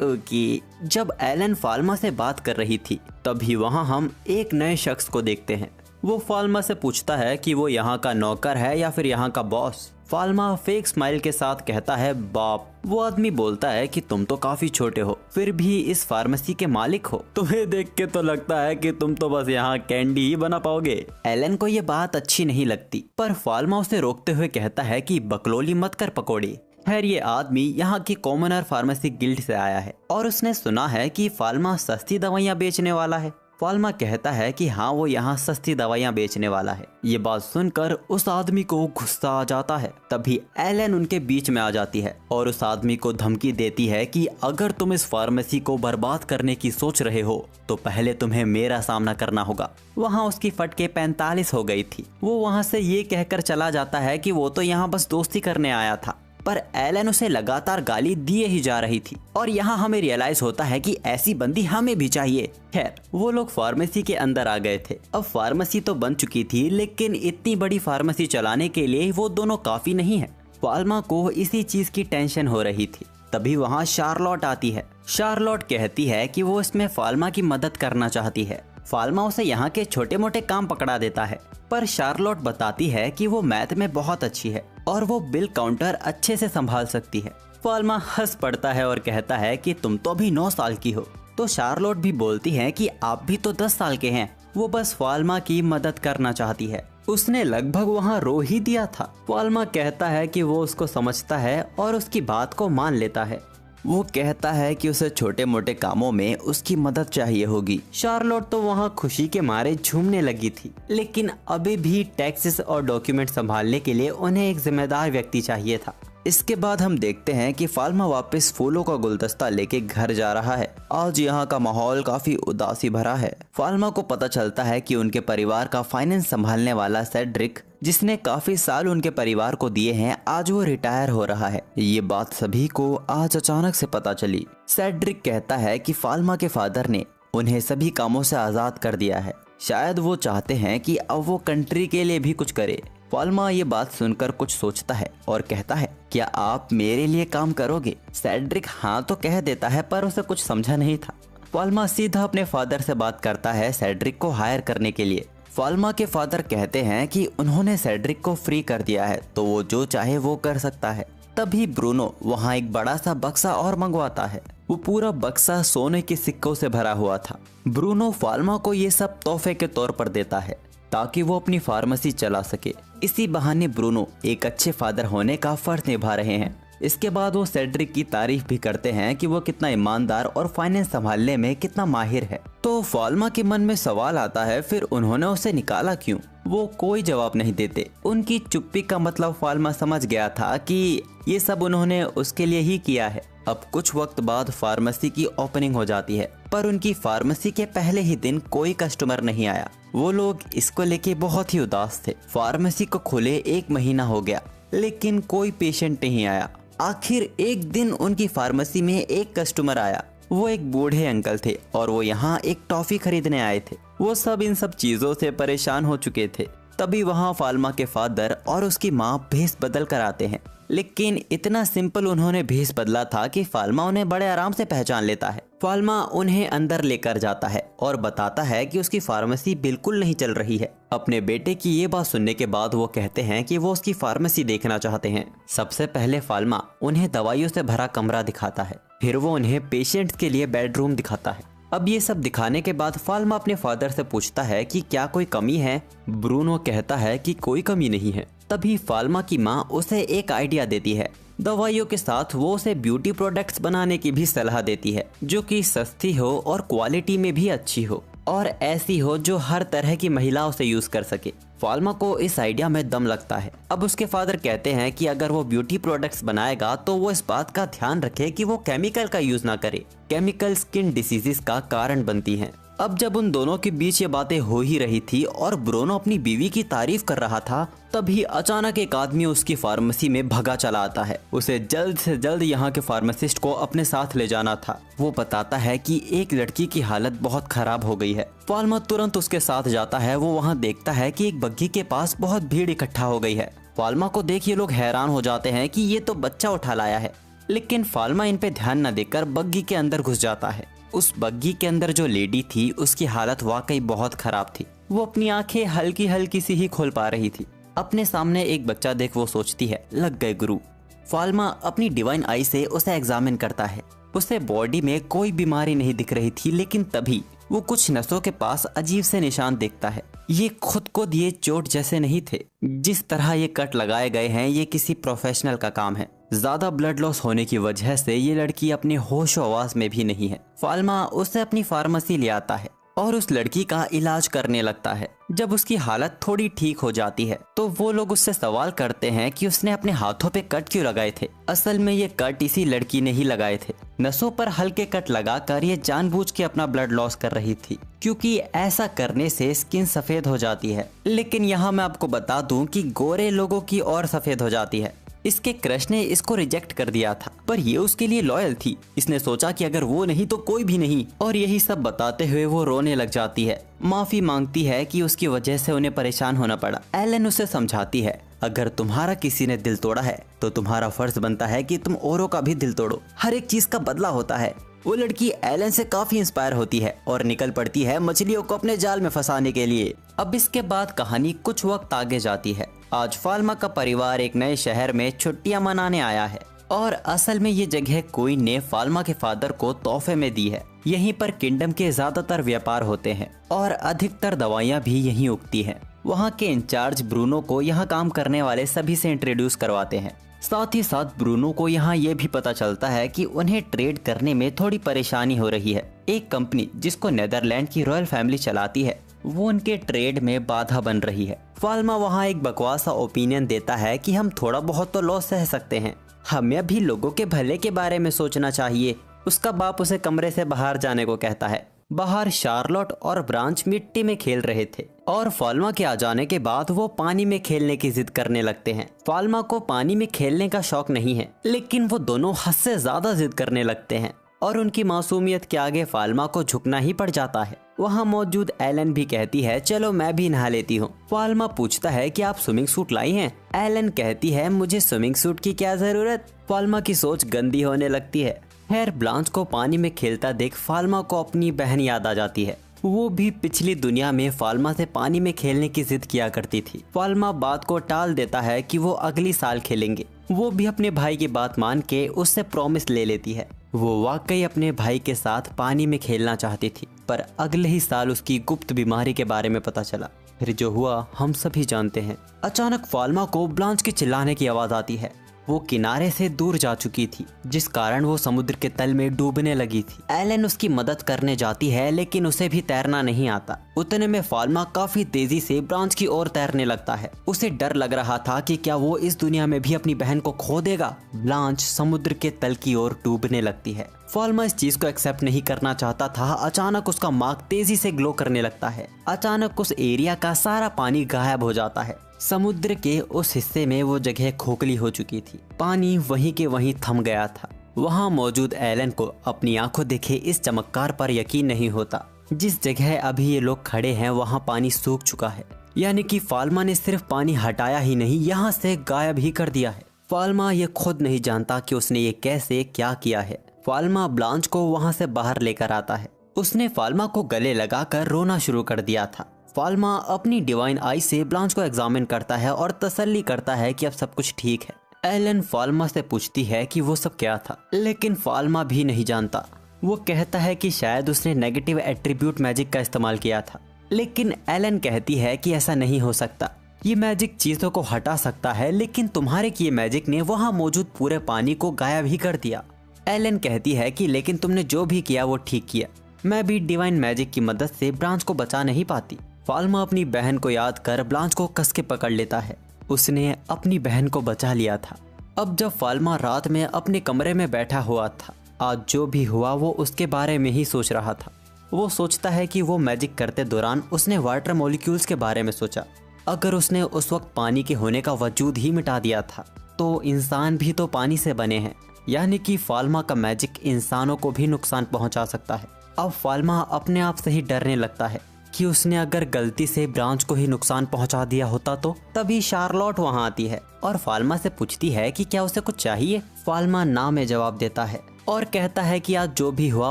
Speaker 1: ओके। जब एलन फाल्मा से बात कर रही थी तभी वहाँ हम एक नए शख्स को देखते हैं। वो फाल्मा से पूछता है कि वो यहाँ का नौकर है या फिर यहाँ का बॉस। फाल्मा फेक स्माइल के साथ कहता है, बाप। वो आदमी बोलता है कि तुम तो काफी छोटे हो, फिर भी इस फार्मेसी के मालिक हो। तुम्हें देख के तो लगता है कि तुम तो बस यहाँ कैंडी ही बना पाओगे। एलन को ये बात अच्छी नहीं लगती, पर फाल्मा उसे रोकते हुए कहता है कि बकलोली मत कर पकौड़ी। खैर ये आदमी यहाँ की कॉमनर फार्मेसी गिल्ड से आया है और उसने सुना है कि फाल्मा सस्ती दवाइयाँ बेचने वाला है। फाल्मा कहता है कि हाँ वो यहाँ सस्ती दवाइयाँ बेचने वाला है। ये बात सुनकर उस आदमी को गुस्सा आ जाता है। तभी एलन उनके बीच में आ जाती है और उस आदमी को धमकी देती है कि अगर तुम इस फार्मेसी को बर्बाद करने की सोच रहे हो तो पहले तुम्हें मेरा सामना करना होगा। वहाँ उसकी फटके 45 हो गई थी। वो वहाँ से ये कहकर चला जाता है कि वो तो यहाँ बस दोस्ती करने आया था, पर एलन उसे लगातार गाली दिए ही जा रही थी। और यहाँ हमें रियलाइज होता है कि ऐसी बंदी हमें भी चाहिए। खैर वो लोग फार्मेसी के अंदर आ गए थे। अब फार्मेसी तो बन चुकी थी, लेकिन इतनी बड़ी फार्मेसी चलाने के लिए वो दोनों काफी नहीं है। फाल्मा को इसी चीज की टेंशन हो रही थी। तभी वहाँ शार्लोट आती है। शार्लोट कहती है कि वो इसमें फाल्मा की मदद करना चाहती है। फाल्मा उसे यहाँ के छोटे मोटे काम पकड़ा देता है, पर शार्लोट बताती है कि वो मैथ में बहुत अच्छी है और वो बिल काउंटर अच्छे से संभाल सकती है। फाल्मा हंस पड़ता है और कहता है कि तुम तो अभी 9 साल की हो। तो शार्लोट भी बोलती है कि आप भी तो 10 साल के हैं। वो बस फाल्मा की मदद करना चाहती है। उसने लगभग वहाँ रो ही दिया था। फाल्मा कहता है कि वो उसको समझता है और उसकी बात को मान लेता है। वो कहता है कि उसे छोटे मोटे कामों में उसकी मदद चाहिए होगी। शार्लोट तो वहाँ खुशी के मारे झूमने लगी थी, लेकिन अभी भी टैक्सेस और डॉक्यूमेंट संभालने के लिए उन्हें एक जिम्मेदार व्यक्ति चाहिए था। इसके बाद हम देखते हैं कि फाल्मा वापस फूलों का गुलदस्ता लेके घर जा रहा है। आज यहाँ का माहौल काफी उदासी भरा है। फाल्मा को पता चलता है कि उनके परिवार का फाइनेंस संभालने वाला सेड्रिक, जिसने काफी साल उनके परिवार को दिए हैं, आज वो रिटायर हो रहा है। ये बात सभी को आज अचानक से पता चली। सेड्रिक कहता है कि फाल्मा के फादर ने उन्हें सभी कामों से आजाद कर दिया है। शायद वो चाहते हैं कि अब वो कंट्री के लिए भी कुछ करे। फाल्मा ये बात सुनकर कुछ सोचता है और कहता है, क्या आप मेरे लिए काम करोगे? सेड्रिक हाँ तो कह देता है, पर उसे कुछ समझा नहीं था। फाल्मा सीधा अपने फादर से बात करता है सेड्रिक को हायर करने के लिए। फाल्मा के फादर कहते हैं कि उन्होंने सेड्रिक को फ्री कर दिया है, तो वो जो चाहे वो कर सकता है। तभी ब्रूनो वहाँ एक बड़ा सा बक्सा और मंगवाता है। वो पूरा बक्सा सोने के सिक्कों से भरा हुआ था। ब्रूनो फाल्मा को ये सब तोहफे के तौर पर देता है ताकि वो अपनी फार्मेसी चला सके। इसी बहाने ब्रूनो एक अच्छे फादर होने का फर्ज निभा रहे हैं। इसके बाद वो सेड्रिक की तारीफ भी करते हैं कि वो कितना ईमानदार और फाइनेंस संभालने में कितना माहिर है। तो फाल्मा के मन में सवाल आता है, फिर उन्होंने उसे निकाला क्यों? वो कोई जवाब नहीं देते। उनकी चुप्पी का मतलब फाल्मा समझ गया था कि ये सब उन्होंने उसके लिए ही किया है। अब कुछ वक्त बाद फार्मेसी की ओपनिंग हो जाती है, पर उनकी फार्मेसी के पहले ही दिन कोई कस्टमर नहीं आया। वो लोग इसको लेके बहुत ही उदास थे। फार्मेसी को खुले 1 महीना हो गया, लेकिन कोई पेशेंट नहीं आया। आखिर एक दिन उनकी फार्मेसी में एक कस्टमर आया। वो एक बूढ़े अंकल थे और वो यहाँ एक टॉफी खरीदने आए थे। वो सब इन सब चीजों से परेशान हो चुके थे। तभी वहाँ फाल्मा के फादर और उसकी माँ भेस बदल कर आते हैं, लेकिन इतना सिंपल उन्होंने भेस बदला था कि फाल्मा उन्हें बड़े आराम से पहचान लेता है। फाल्मा उन्हें अंदर लेकर जाता है और बताता है कि उसकी फार्मेसी बिल्कुल नहीं चल रही है। अपने बेटे की ये बात सुनने के बाद वो कहते हैं कि वो उसकी फार्मेसी देखना चाहते हैं। सबसे पहले फाल्मा उन्हें दवाइयों से भरा कमरा दिखाता है, फिर वो उन्हें पेशेंट्स के लिए बेडरूम दिखाता है। अब ये सब दिखाने के बाद फाल्मा अपने फादर से पूछता है कि क्या कोई कमी है? ब्रूनो कहता है कि कोई कमी नहीं है। तभी फाल्मा की माँ उसे एक आइडिया देती है। दवाइयों के साथ वो उसे ब्यूटी प्रोडक्ट्स बनाने की भी सलाह देती है, जो कि सस्ती हो और क्वालिटी में भी अच्छी हो और ऐसी हो जो हर तरह की महिला उसे यूज कर सके। फाल्मा को इस आइडिया में दम लगता है। अब उसके फादर कहते हैं कि अगर वो ब्यूटी प्रोडक्ट्स बनाएगा तो वो इस बात का ध्यान रखे कि वो केमिकल का यूज ना करे। केमिकल स्किन डिसीजेस का कारण बनती हैं। अब जब उन दोनों के बीच ये बातें हो ही रही थी और ब्रूनो अपनी बीवी की तारीफ कर रहा था, तभी अचानक एक आदमी उसकी फार्मेसी में भगा चला आता है। उसे जल्द से जल्द यहाँ के फार्मासिस्ट को अपने साथ ले जाना था। वो बताता है कि एक लड़की की हालत बहुत खराब हो गई है। फाल्मा तुरंत उसके साथ जाता है। वो वहाँ देखता है कि एक बग्घी के पास बहुत भीड़ इकट्ठा हो गई है। फाल्मा को देख ये लोग हैरान हो जाते हैं कि ये तो बच्चा उठा लाया है, लेकिन फाल्मा इन पे ध्यान न देकर बग्घी के अंदर घुस जाता है। उस बग्घी के अंदर जो लेडी थी उसकी हालत वाकई बहुत खराब थी। वो अपनी आंखें हल्की हल्की सी ही खोल पा रही थी। अपने सामने एक बच्चा देख वो सोचती है, लग गए गुरु। फाल्मा अपनी डिवाइन आई से उसे एग्जामिन करता है। उसे बॉडी में कोई बीमारी नहीं दिख रही थी, लेकिन तभी वो कुछ नसों के पास अजीब से निशान देखता है। ये खुद को दिए चोट जैसे नहीं थे। जिस तरह ये कट लगाए गए हैं ये किसी प्रोफेशनल का काम है। ज्यादा ब्लड लॉस होने की वजह से ये लड़की अपने होश आवाज में भी नहीं है। फाल्मा उसे अपनी फार्मेसी ले आता है और उस लड़की का इलाज करने लगता है। जब उसकी हालत थोड़ी ठीक हो जाती है तो वो लोग उससे सवाल करते हैं कि उसने अपने हाथों पे कट क्यों लगाए थे। असल में ये कट इसी लड़की ने ही लगाए थे। नसों पर हल्के कट लगाकर ये जानबूझ के अपना ब्लड लॉस कर रही थी, क्योंकि ऐसा करने से स्किन सफेद हो जाती है। लेकिन यहाँ मैं आपको बता दूं कि गोरे लोगों की और सफेद हो जाती है। इसके क्रश ने इसको रिजेक्ट कर दिया था, पर ये उसके लिए लॉयल थी। इसने सोचा कि अगर वो नहीं तो कोई भी नहीं, और यही सब बताते हुए वो रोने लग जाती है। माफी मांगती है कि उसकी वजह से उन्हें परेशान होना पड़ा। एलन उसे समझाती है, अगर तुम्हारा किसी ने दिल तोड़ा है तो तुम्हारा फर्ज बनता है कि तुम औरों का भी दिल तोड़ो। हर एक चीज का बदला होता है। वो लड़की एलन से काफी इंस्पायर होती है और निकल पड़ती है मछलियों को अपने जाल में फंसाने के लिए। अब इसके बाद कहानी कुछ वक्त आगे जाती है। आज फाल्मा का परिवार एक नए शहर में छुट्टियां मनाने आया है और असल में ये जगह कोई ने फाल्मा के फादर को तोहफे में दी है। यहीं पर किंगडम के ज्यादातर व्यापार होते हैं और अधिकतर दवाइयाँ भी यहीं उगती हैं। वहाँ के इंचार्ज ब्रूनो को यहाँ काम करने वाले सभी से इंट्रोड्यूस करवाते हैं। साथ ही साथ ब्रूनो को यहाँ ये भी पता चलता है कि उन्हें ट्रेड करने में थोड़ी परेशानी हो रही है। एक कंपनी जिसको नेदरलैंड की रॉयल फैमिली चलाती है, वो उनके ट्रेड में बाधा बन रही है। फाल्मा वहाँ एक बकवास सा ओपिनियन देता है कि हम थोड़ा बहुत तो लॉस सह सकते हैं, हमें भी लोगों के भले के बारे में सोचना चाहिए। उसका बाप उसे कमरे से बाहर जाने को कहता है। बाहर शार्लोट और ब्रांच मिट्टी में खेल रहे थे और फाल्मा के आ जाने के बाद वो पानी में खेलने की जिद करने लगते हैं। फाल्मा को पानी में खेलने का शौक नहीं है, लेकिन वो दोनों हद से ज्यादा जिद करने लगते हैं और उनकी मासूमियत के आगे फाल्मा को झुकना ही पड़ जाता है। वहाँ मौजूद एलन भी कहती है, चलो मैं भी नहा लेती हूँ। फाल्मा पूछता है कि आप स्विमिंग सूट लाई हैं? एलन कहती है, मुझे स्विमिंग सूट की क्या जरूरत। फाल्मा की सोच गंदी होने लगती है। खैर, ब्लांच को पानी में खेलता देख फाल्मा को अपनी बहन याद आ जाती है। वो भी पिछली दुनिया में फाल्मा से पानी में खेलने की जिद किया करती थी। फाल्मा बात को टाल देता है कि वो अगली साल खेलेंगे। वो भी अपने भाई की बात मान के उससे प्रॉमिस ले लेती है। वो वाकई अपने भाई के साथ पानी में खेलना चाहती थी, पर अगले ही साल उसकी गुप्त बीमारी के बारे में पता चला। फिर जो हुआ हम सभी जानते हैं। अचानक फाल्मा को ब्लांच के चिल्लाने की आवाज आती है। वो किनारे से दूर जा चुकी थी, जिस कारण वो समुद्र के तल में डूबने लगी थी। एलन उसकी मदद करने जाती है, लेकिन उसे भी तैरना नहीं आता। उतने में फाल्मा काफी तेजी से ब्रांच की ओर तैरने लगता है। उसे डर लग रहा था कि क्या वो इस दुनिया में भी अपनी बहन को खो देगा। ब्लांच समुद्र के तल की ओर डूबने लगती है। फाल्मा इस चीज को एक्सेप्ट नहीं करना चाहता था। अचानक उसका मार्क तेजी से ग्लो करने लगता है। अचानक उस एरिया का सारा पानी गायब हो जाता है। समुद्र के उस हिस्से में वो जगह खोखली हो चुकी थी। पानी वहीं के वहीं थम गया था। वहाँ मौजूद एलन को अपनी आंखों देखे इस चमत्कार पर यकीन नहीं होता। जिस जगह अभी ये लोग खड़े हैं वहाँ पानी सूख चुका है, यानी कि फाल्मा ने सिर्फ पानी हटाया ही नहीं, यहाँ से गायब ही कर दिया है। फाल्मा ये खुद नहीं जानता कि उसने ये कैसे क्या किया है। फाल्मा ब्लांच को वहाँ से बाहर लेकर आता है। उसने फाल्मा को गले लगाकर रोना शुरू कर दिया था। फाल्मा अपनी डिवाइन आई से ब्लांच को एग्जामिन करता है और तसल्ली करता है कि अब सब कुछ ठीक है। एलन फाल्मा से पूछती है कि वो सब क्या था, लेकिन फाल्मा भी नहीं जानता। वो कहता है कि शायद उसने नेगेटिव एट्रीब्यूट मैजिक का इस्तेमाल किया था, लेकिन एलन कहती है कि ऐसा नहीं हो सकता। ये मैजिक चीजों को हटा सकता है, लेकिन तुम्हारे किए मैजिक ने वहाँ मौजूद पूरे पानी को गायब ही कर दिया। एलन कहती है कि लेकिन तुमने जो भी किया वो ठीक किया, मैं भी डिवाइन मैजिक की मदद से ब्रांच को बचा नहीं पाती। फाल्मा अपनी बहन को याद कर ब्रांच को कस के पकड़ लेता है। उसने अपनी बहन को बचा लिया था। अब जब फाल्मा रात में अपने कमरे में बैठा हुआ था, आज जो भी हुआ वो उसके बारे में ही सोच रहा था। वो सोचता है कि वो मैजिक करते दौरान उसने वाटर मॉलिक्यूल्स के बारे में सोचा। अगर उसने उस वक्त पानी के होने का वजूद ही मिटा दिया था तो इंसान भी तो पानी से बने हैं, यानी कि फाल्मा का मैजिक इंसानों को भी नुकसान पहुंचा सकता है। अब फाल्मा अपने आप से ही डरने लगता है कि उसने अगर गलती से ब्रांच को ही नुकसान पहुंचा दिया होता तो। तभी शार्लोट वहां आती है और फाल्मा से पूछती है कि क्या उसे कुछ चाहिए। फाल्मा ना में जवाब देता है और कहता है कि आज जो भी हुआ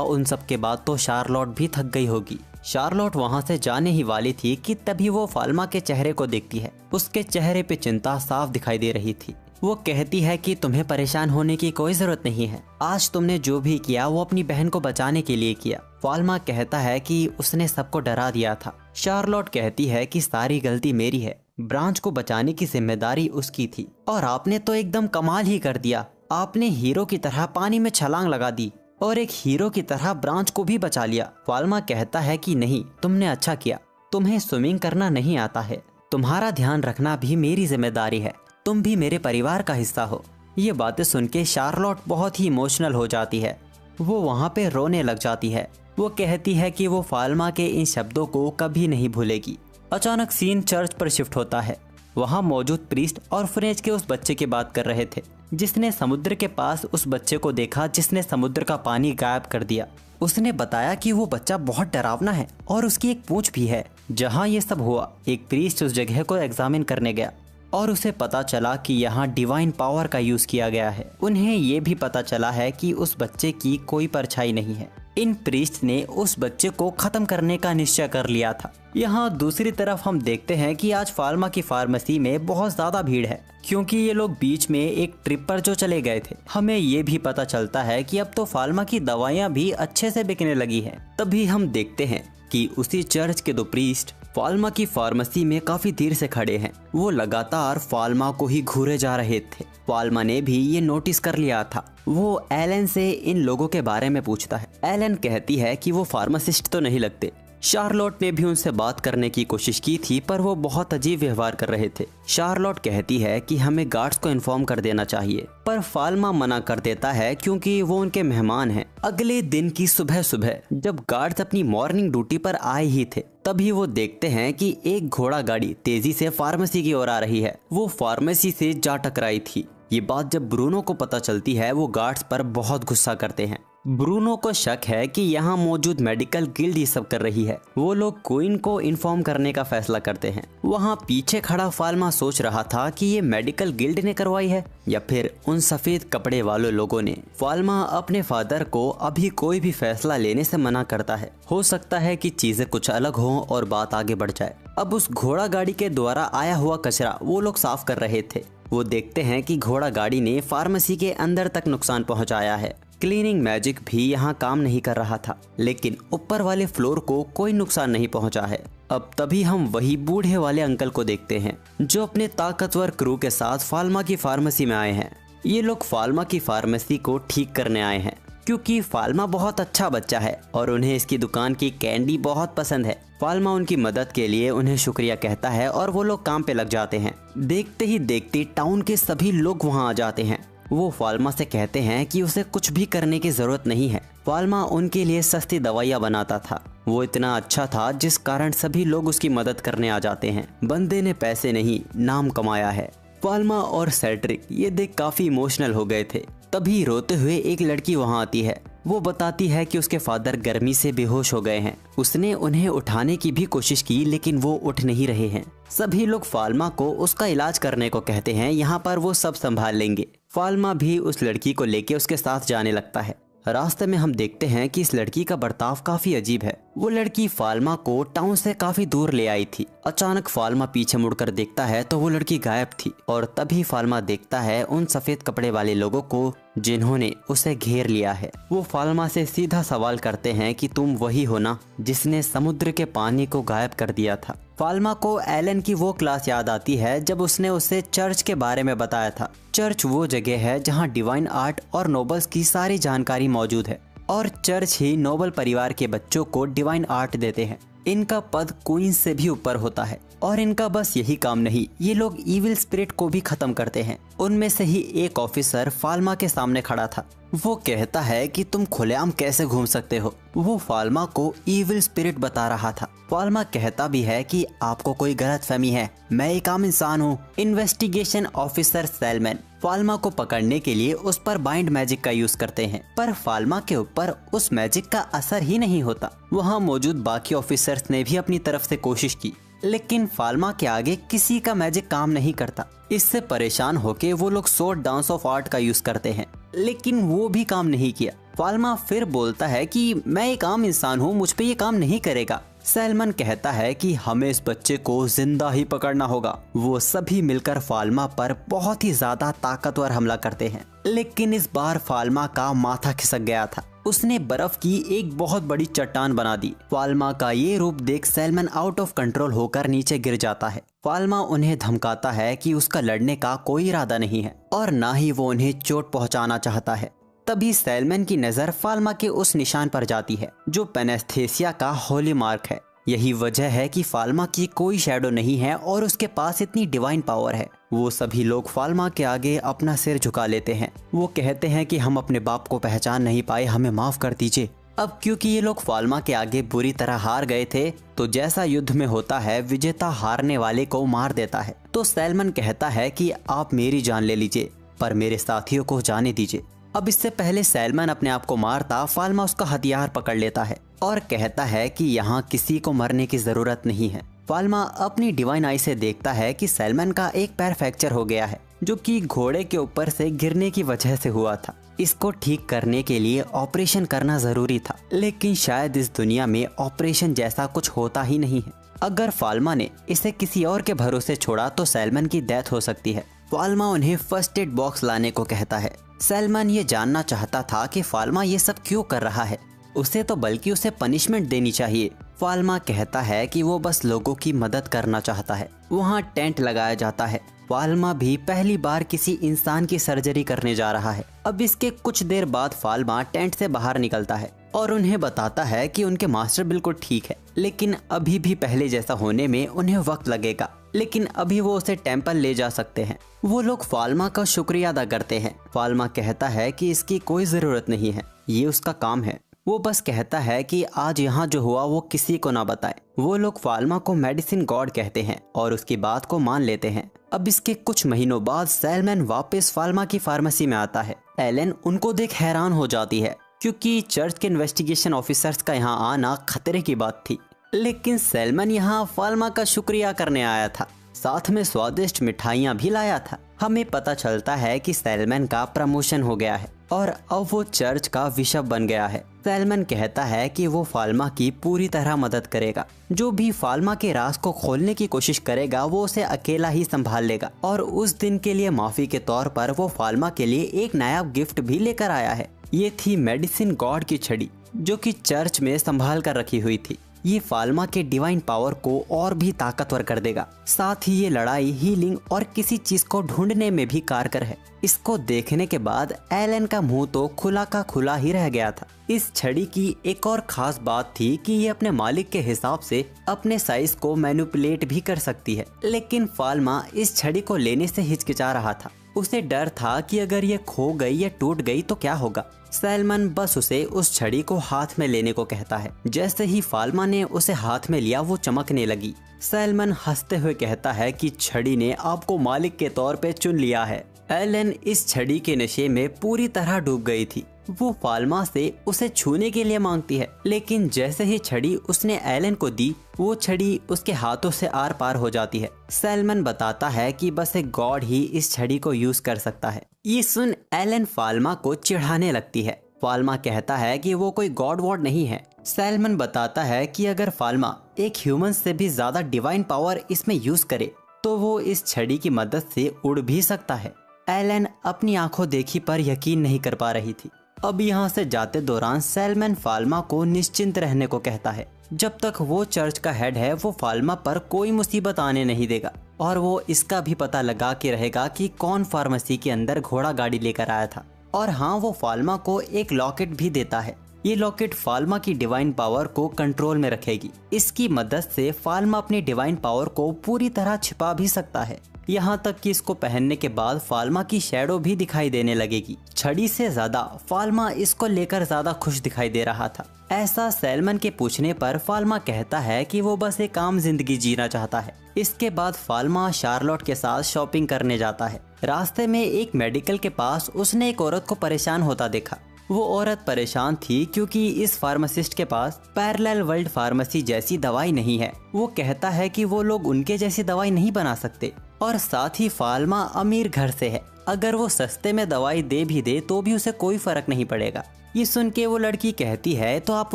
Speaker 1: उन सब के बाद तो शार्लोट भी थक गई होगी। शार्लोट वहां से जाने ही वाली थी कि तभी वो फाल्मा के चेहरे को देखती है। उसके चेहरे पे चिंता साफ दिखाई दे रही थी। वो कहती है कि तुम्हें परेशान होने की कोई जरूरत नहीं है, आज तुमने जो भी किया वो अपनी बहन को बचाने के लिए किया। फाल्मा कहता है कि उसने सबको डरा दिया था। शार्लोट कहती है कि सारी गलती मेरी है, ब्रांच को बचाने की जिम्मेदारी उसकी थी और आपने तो एकदम कमाल ही कर दिया। आपने हीरो की तरह पानी में छलांग लगा दी और एक हीरो की तरह ब्रांच को भी बचा लिया। फाल्मा कहता है कि नहीं, तुमने अच्छा किया, तुम्हें स्विमिंग करना नहीं आता है, तुम्हारा ध्यान रखना भी मेरी जिम्मेदारी है, तुम भी मेरे परिवार का हिस्सा हो। ये बातें सुन के शार्लोट बहुत ही इमोशनल हो जाती है। वो वहाँ पे रोने लग जाती है। वो कहती है कि वो फाल्मा के इन शब्दों को कभी नहीं भूलेगी। अचानक सीन चर्च पर शिफ्ट होता है। वहाँ मौजूद प्रीस्ट और फ्रेंच के उस बच्चे की बात कर रहे थे जिसने समुद्र के पास उस बच्चे को देखा जिसने समुद्र का पानी गायब कर दिया। उसने बताया कि वो बच्चा बहुत डरावना है और उसकी एक पूंछ भी है। जहाँ ये सब हुआ, एक प्रीस्ट उस जगह को एग्जामिन करने गया और उसे पता चला कि यहाँ डिवाइन पावर का यूज किया गया है। उन्हें ये भी पता चला है कि उस बच्चे की कोई परछाई नहीं है। इन प्रीस्ट ने उस बच्चे को खत्म करने का निश्चय कर लिया था। यहाँ दूसरी तरफ हम देखते हैं कि आज फाल्मा की फार्मेसी में बहुत ज्यादा भीड़ है क्योंकि ये लोग बीच में एक ट्रिप पर जो चले गए थे। हमें ये भी पता चलता है कि अब तो फाल्मा की दवाइयाँ भी अच्छे से बिकने लगी हैं। तभी हम देखते हैं कि उसी चर्च के दो प्रीस्ट फाल्मा की फार्मेसी में काफी देर से खड़े हैं। वो लगातार फाल्मा को ही घूरे जा रहे थे। फाल्मा ने भी ये नोटिस कर लिया था। वो एलन से इन लोगों के बारे में पूछता है। एलन कहती है कि वो फार्मासिस्ट तो नहीं लगते। शार्लोट ने भी उनसे बात करने की कोशिश की थी पर वो बहुत अजीब व्यवहार कर रहे थे। शार्लोट कहती है कि हमें गार्ड्स को इन्फॉर्म कर देना चाहिए, पर फाल्मा मना कर देता है क्योंकि वो उनके मेहमान हैं। अगले दिन की सुबह सुबह जब गार्ड्स अपनी मॉर्निंग ड्यूटी पर आए ही थे तभी वो देखते हैं कि एक घोड़ा गाड़ी तेजी से फार्मेसी की ओर आ रही है। वो फार्मेसी से जा टकराई थी। ये बात जब ब्रूनो को पता चलती है वो गार्ड्स पर बहुत गुस्सा करते हैं। ब्रूनो को शक है कि यहाँ मौजूद मेडिकल गिल्ड ये सब कर रही है। वो लोग क्वीन को इन्फॉर्म करने का फैसला करते हैं। वहाँ पीछे खड़ा फाल्मा सोच रहा था कि ये मेडिकल गिल्ड ने करवाई है या फिर उन सफेद कपड़े वाले लोगों ने। फाल्मा अपने फादर को अभी कोई भी फैसला लेने से मना करता है। हो सकता है कि चीजें कुछ अलग हों और बात आगे बढ़ जाए। अब उस घोड़ा गाड़ी के द्वारा आया हुआ कचरा वो लोग साफ कर रहे थे। वो देखते हैं कि घोड़ा गाड़ी ने फार्मेसी के अंदर तक नुकसान पहुंचाया है। क्लीनिंग मैजिक भी यहाँ काम नहीं कर रहा था, लेकिन ऊपर वाले फ्लोर को कोई नुकसान नहीं पहुंचा है। अब तभी हम वही बूढ़े वाले अंकल को देखते हैं जो अपने ताकतवर क्रू के साथ फाल्मा की फार्मेसी में आए हैं। ये लोग फाल्मा की फार्मेसी को ठीक करने आए हैं क्योंकि फाल्मा बहुत अच्छा बच्चा है और उन्हें इसकी दुकान की कैंडी बहुत पसंद है। फाल्मा उनकी मदद के लिए उन्हें शुक्रिया कहता है और वो लोग काम पे लग जाते हैं। देखते ही देखते टाउन के सभी लोग वहाँ आ जाते हैं। वो फाल्मा से कहते हैं कि उसे कुछ भी करने की जरूरत नहीं है। फाल्मा उनके लिए सस्ती दवाइयाँ बनाता था। वो इतना अच्छा था जिस कारण सभी लोग उसकी मदद करने आ जाते हैं। बंदे ने पैसे नहीं, नाम कमाया है। फाल्मा और सेड्रिक ये देख काफी इमोशनल हो गए थे। तभी रोते हुए एक लड़की वहाँ आती है। वो बताती है कि उसके फादर गर्मी से बेहोश हो गए हैं। उसने उन्हें उठाने की भी कोशिश की लेकिन वो उठ नहीं रहे हैं। सभी लोग फाल्मा को उसका इलाज करने को कहते हैं, यहाँ पर वो सब संभाल लेंगे। फाल्मा भी उस लड़की को लेके उसके साथ जाने लगता है। रास्ते में हम देखते हैं कि इस लड़की का बर्ताव काफी अजीब है। वो लड़की फाल्मा को टाउन से काफी दूर ले आई थी। अचानक फाल्मा पीछे मुड़कर देखता है तो वो लड़की गायब थी और तभी फाल्मा देखता है उन सफेद कपड़े वाले लोगों को जिन्होंने उसे घेर लिया है। वो फाल्मा से सीधा सवाल करते हैं कि तुम वही हो ना जिसने समुद्र के पानी को गायब कर दिया था। फाल्मा को एलन की वो क्लास याद आती है जब उसने उसे चर्च के बारे में बताया था। चर्च वो जगह है जहाँ डिवाइन आर्ट और नोबल्स की सारी जानकारी मौजूद है और चर्च ही नोबल परिवार के बच्चों को डिवाइन आर्ट देते हैं। इनका पद क्वीन से भी ऊपर होता है और इनका बस यही काम नहीं, ये लोग इविल स्पिरिट को भी खत्म करते हैं। उनमें से ही एक ऑफिसर फाल्मा के सामने खड़ा था। वो कहता है कि तुम खुलेआम कैसे घूम सकते हो। वो फाल्मा को इविल स्पिरिट बता रहा था। फाल्मा कहता भी है कि आपको कोई गलतफहमी है, मैं एक आम इंसान हूँ। इन्वेस्टिगेशन ऑफिसर सैलमन फाल्मा को पकड़ने के लिए उस पर बाइंड मैजिक का यूज करते हैं, पर फाल्मा के ऊपर उस मैजिक का असर ही नहीं होता। वहाँ मौजूद बाकी ऑफिसर्स ने भी अपनी तरफ से कोशिश की, लेकिन फाल्मा के आगे किसी का मैजिक काम नहीं करता। इससे परेशान होके वो लोग स्वॉर्ड डांस ऑफ आर्ट का यूज करते हैं, लेकिन वो भी काम नहीं किया। फाल्मा फिर बोलता है कि मैं एक आम इंसान हूँ, मुझ पे ये काम नहीं करेगा। सैलमन कहता है कि हमें इस बच्चे को जिंदा ही पकड़ना होगा। वो सभी मिलकर फाल्मा पर बहुत ही ज्यादा ताकतवर हमला करते हैं, लेकिन इस बार फाल्मा का माथा खिसक गया था। उसने बर्फ की एक बहुत बड़ी चट्टान बना दी। फाल्मा का ये रूप देख सैलमन आउट ऑफ कंट्रोल होकर नीचे गिर जाता है। फाल्मा उन्हें धमकाता है कि उसका लड़ने का कोई इरादा नहीं है और ना ही वो उन्हें चोट पहुंचाना चाहता है। तभी सैलमन की नजर फाल्मा के उस निशान पर जाती है जो पेनेस्थेसिया का होली मार्क है। यही वजह है कि फाल्मा की कोई शैडो नहीं है और उसके पास इतनी डिवाइन पावर है। वो सभी लोग फाल्मा के आगे अपना सिर झुका लेते हैं। वो कहते हैं कि हम अपने बाप को पहचान नहीं पाए, हमें माफ कर दीजिए। अब क्योंकि ये लोग फाल्मा के आगे बुरी तरह हार गए थे, तो जैसा युद्ध में होता है विजेता हारने वाले को मार देता है। तो सैलमन कहता है कि आप मेरी जान ले लीजिए, पर मेरे साथियों को जाने दीजिए। अब इससे पहले सैलमन अपने आप को मारता, फाल्मा उसका हथियार पकड़ लेता है और कहता है कि यहाँ किसी को मरने की जरूरत नहीं है। फाल्मा अपनी डिवाइन आई से देखता है कि सैलमन का एक पैर फ्रैक्चर हो गया है, जो कि घोड़े के ऊपर से गिरने की वजह से हुआ था। इसको ठीक करने के लिए ऑपरेशन करना जरूरी था, लेकिन शायद इस दुनिया में ऑपरेशन जैसा कुछ होता ही नहीं है। अगर फाल्मा ने इसे किसी और के भरोसे छोड़ा तो सैलमन की डेथ हो सकती है। फाल्मा उन्हें फर्स्ट एड बॉक्स लाने को कहता है। सैलमन ये जानना चाहता था कि फाल्मा ये सब क्यों कर रहा है। उसे तो बल्कि उसे पनिशमेंट देनी चाहिए। फाल्मा कहता है कि वो बस लोगों की मदद करना चाहता है। वहाँ टेंट लगाया जाता है। फाल्मा भी पहली बार किसी इंसान की सर्जरी करने जा रहा है। अब इसके कुछ देर बाद फाल्मा टेंट से बाहर निकलता है और उन्हें बताता है कि उनके मास्टर बिल्कुल ठीक है, लेकिन अभी भी पहले जैसा होने में उन्हें वक्त लगेगा, लेकिन अभी वो उसे टेम्पल ले जा सकते हैं। वो लोग फाल्मा का शुक्रिया अदा करते हैं। फाल्मा कहता है कि इसकी कोई जरूरत नहीं है, ये उसका काम है। वो बस कहता है कि आज यहाँ जो हुआ वो किसी को ना बताए। वो लोग फाल्मा को मेडिसिन गॉड कहते हैं और उसकी बात को मान लेते हैं। अब इसके कुछ महीनों बाद सैलमन वापस फाल्मा की फार्मेसी में आता है। एलन उनको देख हैरान हो जाती है, क्योंकि चर्च के इन्वेस्टिगेशन ऑफिसर्स का यहाँ आना खतरे की बात थी। लेकिन सैलमन यहाँ फाल्मा का शुक्रिया करने आया था, साथ में स्वादिष्ट मिठाइयाँ भी लाया था। हमें पता चलता है कि सैलमन का प्रमोशन हो गया है और अब वो चर्च का बिशप बन गया है। सैलमन कहता है कि वो फाल्मा की पूरी तरह मदद करेगा। जो भी फाल्मा के राज को खोलने की कोशिश करेगा वो उसे अकेला ही संभाल लेगा, और उस दिन के लिए माफी के तौर पर वो फाल्मा के लिए एक नया गिफ्ट भी लेकर आया है। ये थी मेडिसिन गॉड की छड़ी, जो कि चर्च में संभाल कर रखी हुई थी। ये फाल्मा के डिवाइन पावर को और भी ताकतवर कर देगा। साथ ही ये लड़ाई, हीलिंग और किसी चीज को ढूंढने में भी कारगर है। इसको देखने के बाद एलन का मुंह तो खुला का खुला ही रह गया था। इस छड़ी की एक और खास बात थी कि ये अपने मालिक के हिसाब से अपने साइज को मैनिपुलेट भी कर सकती है। लेकिन फाल्मा इस छड़ी को लेने से हिचकिचा रहा था। उसे डर था कि अगर ये खो गई या टूट गई तो क्या होगा। सैलमन बस उसे उस छड़ी को हाथ में लेने को कहता है। जैसे ही फाल्मा ने उसे हाथ में लिया वो चमकने लगी। सैलमन हंसते हुए कहता है कि छड़ी ने आपको मालिक के तौर पे चुन लिया है। एलन इस छड़ी के नशे में पूरी तरह डूब गई थी। वो फाल्मा से उसे छूने के लिए मांगती है, लेकिन जैसे ही छड़ी उसने एलन को दी वो छड़ी उसके हाथों से आर पार हो जाती है। सैलमन बताता है कि बस एक गॉड ही इस छड़ी को यूज कर सकता है। ये सुन एलन फाल्मा को चिढ़ाने लगती है। फाल्मा कहता है कि वो कोई गॉड वॉड नहीं है। सैलमन बताता है कि अगर फाल्मा एक ह्यूमन से भी ज्यादा डिवाइन पावर इसमें यूज करे तो वो इस छड़ी की मदद से उड़ भी सकता है। एलन अपनी आंखों देखी पर यकीन नहीं कर पा रही थी। अब यहाँ से जाते दौरान सैलमन फाल्मा को निश्चिंत रहने को कहता है। जब तक वो चर्च का हेड है वो फाल्मा पर कोई मुसीबत आने नहीं देगा और वो इसका भी पता लगा के रहेगा कि कौन फार्मेसी के अंदर घोड़ा गाड़ी लेकर आया था। और हाँ, वो फाल्मा को एक लॉकेट भी देता है। ये लॉकेट फाल्मा की डिवाइन पावर को कंट्रोल में रखेगी। इसकी मदद से फाल्मा अपनी डिवाइन पावर को पूरी तरह छिपा भी सकता है, यहाँ तक कि इसको पहनने के बाद फाल्मा की शैडो भी दिखाई देने लगेगी। छड़ी से ज्यादा फाल्मा इसको लेकर ज्यादा खुश दिखाई दे रहा था। ऐसा सैलमन के पूछने पर फाल्मा कहता है कि वो बस एक आम जिंदगी जीना चाहता है। इसके बाद फाल्मा शार्लोट के साथ शॉपिंग करने जाता है। रास्ते में एक मेडिकल के पास उसने एक औरत को परेशान होता देखा। वो औरत परेशान थी क्योंकि इस फार्मासिस्ट के पास पैरेलल वर्ल्ड फार्मेसी जैसी दवाई नहीं है। वो कहता है कि वो लोग उनके जैसी दवाई नहीं बना सकते और साथ ही फाल्मा अमीर घर से है, अगर वो सस्ते में दवाई दे भी दे तो भी उसे कोई फर्क नहीं पड़ेगा। ये सुन के वो लड़की कहती है तो आप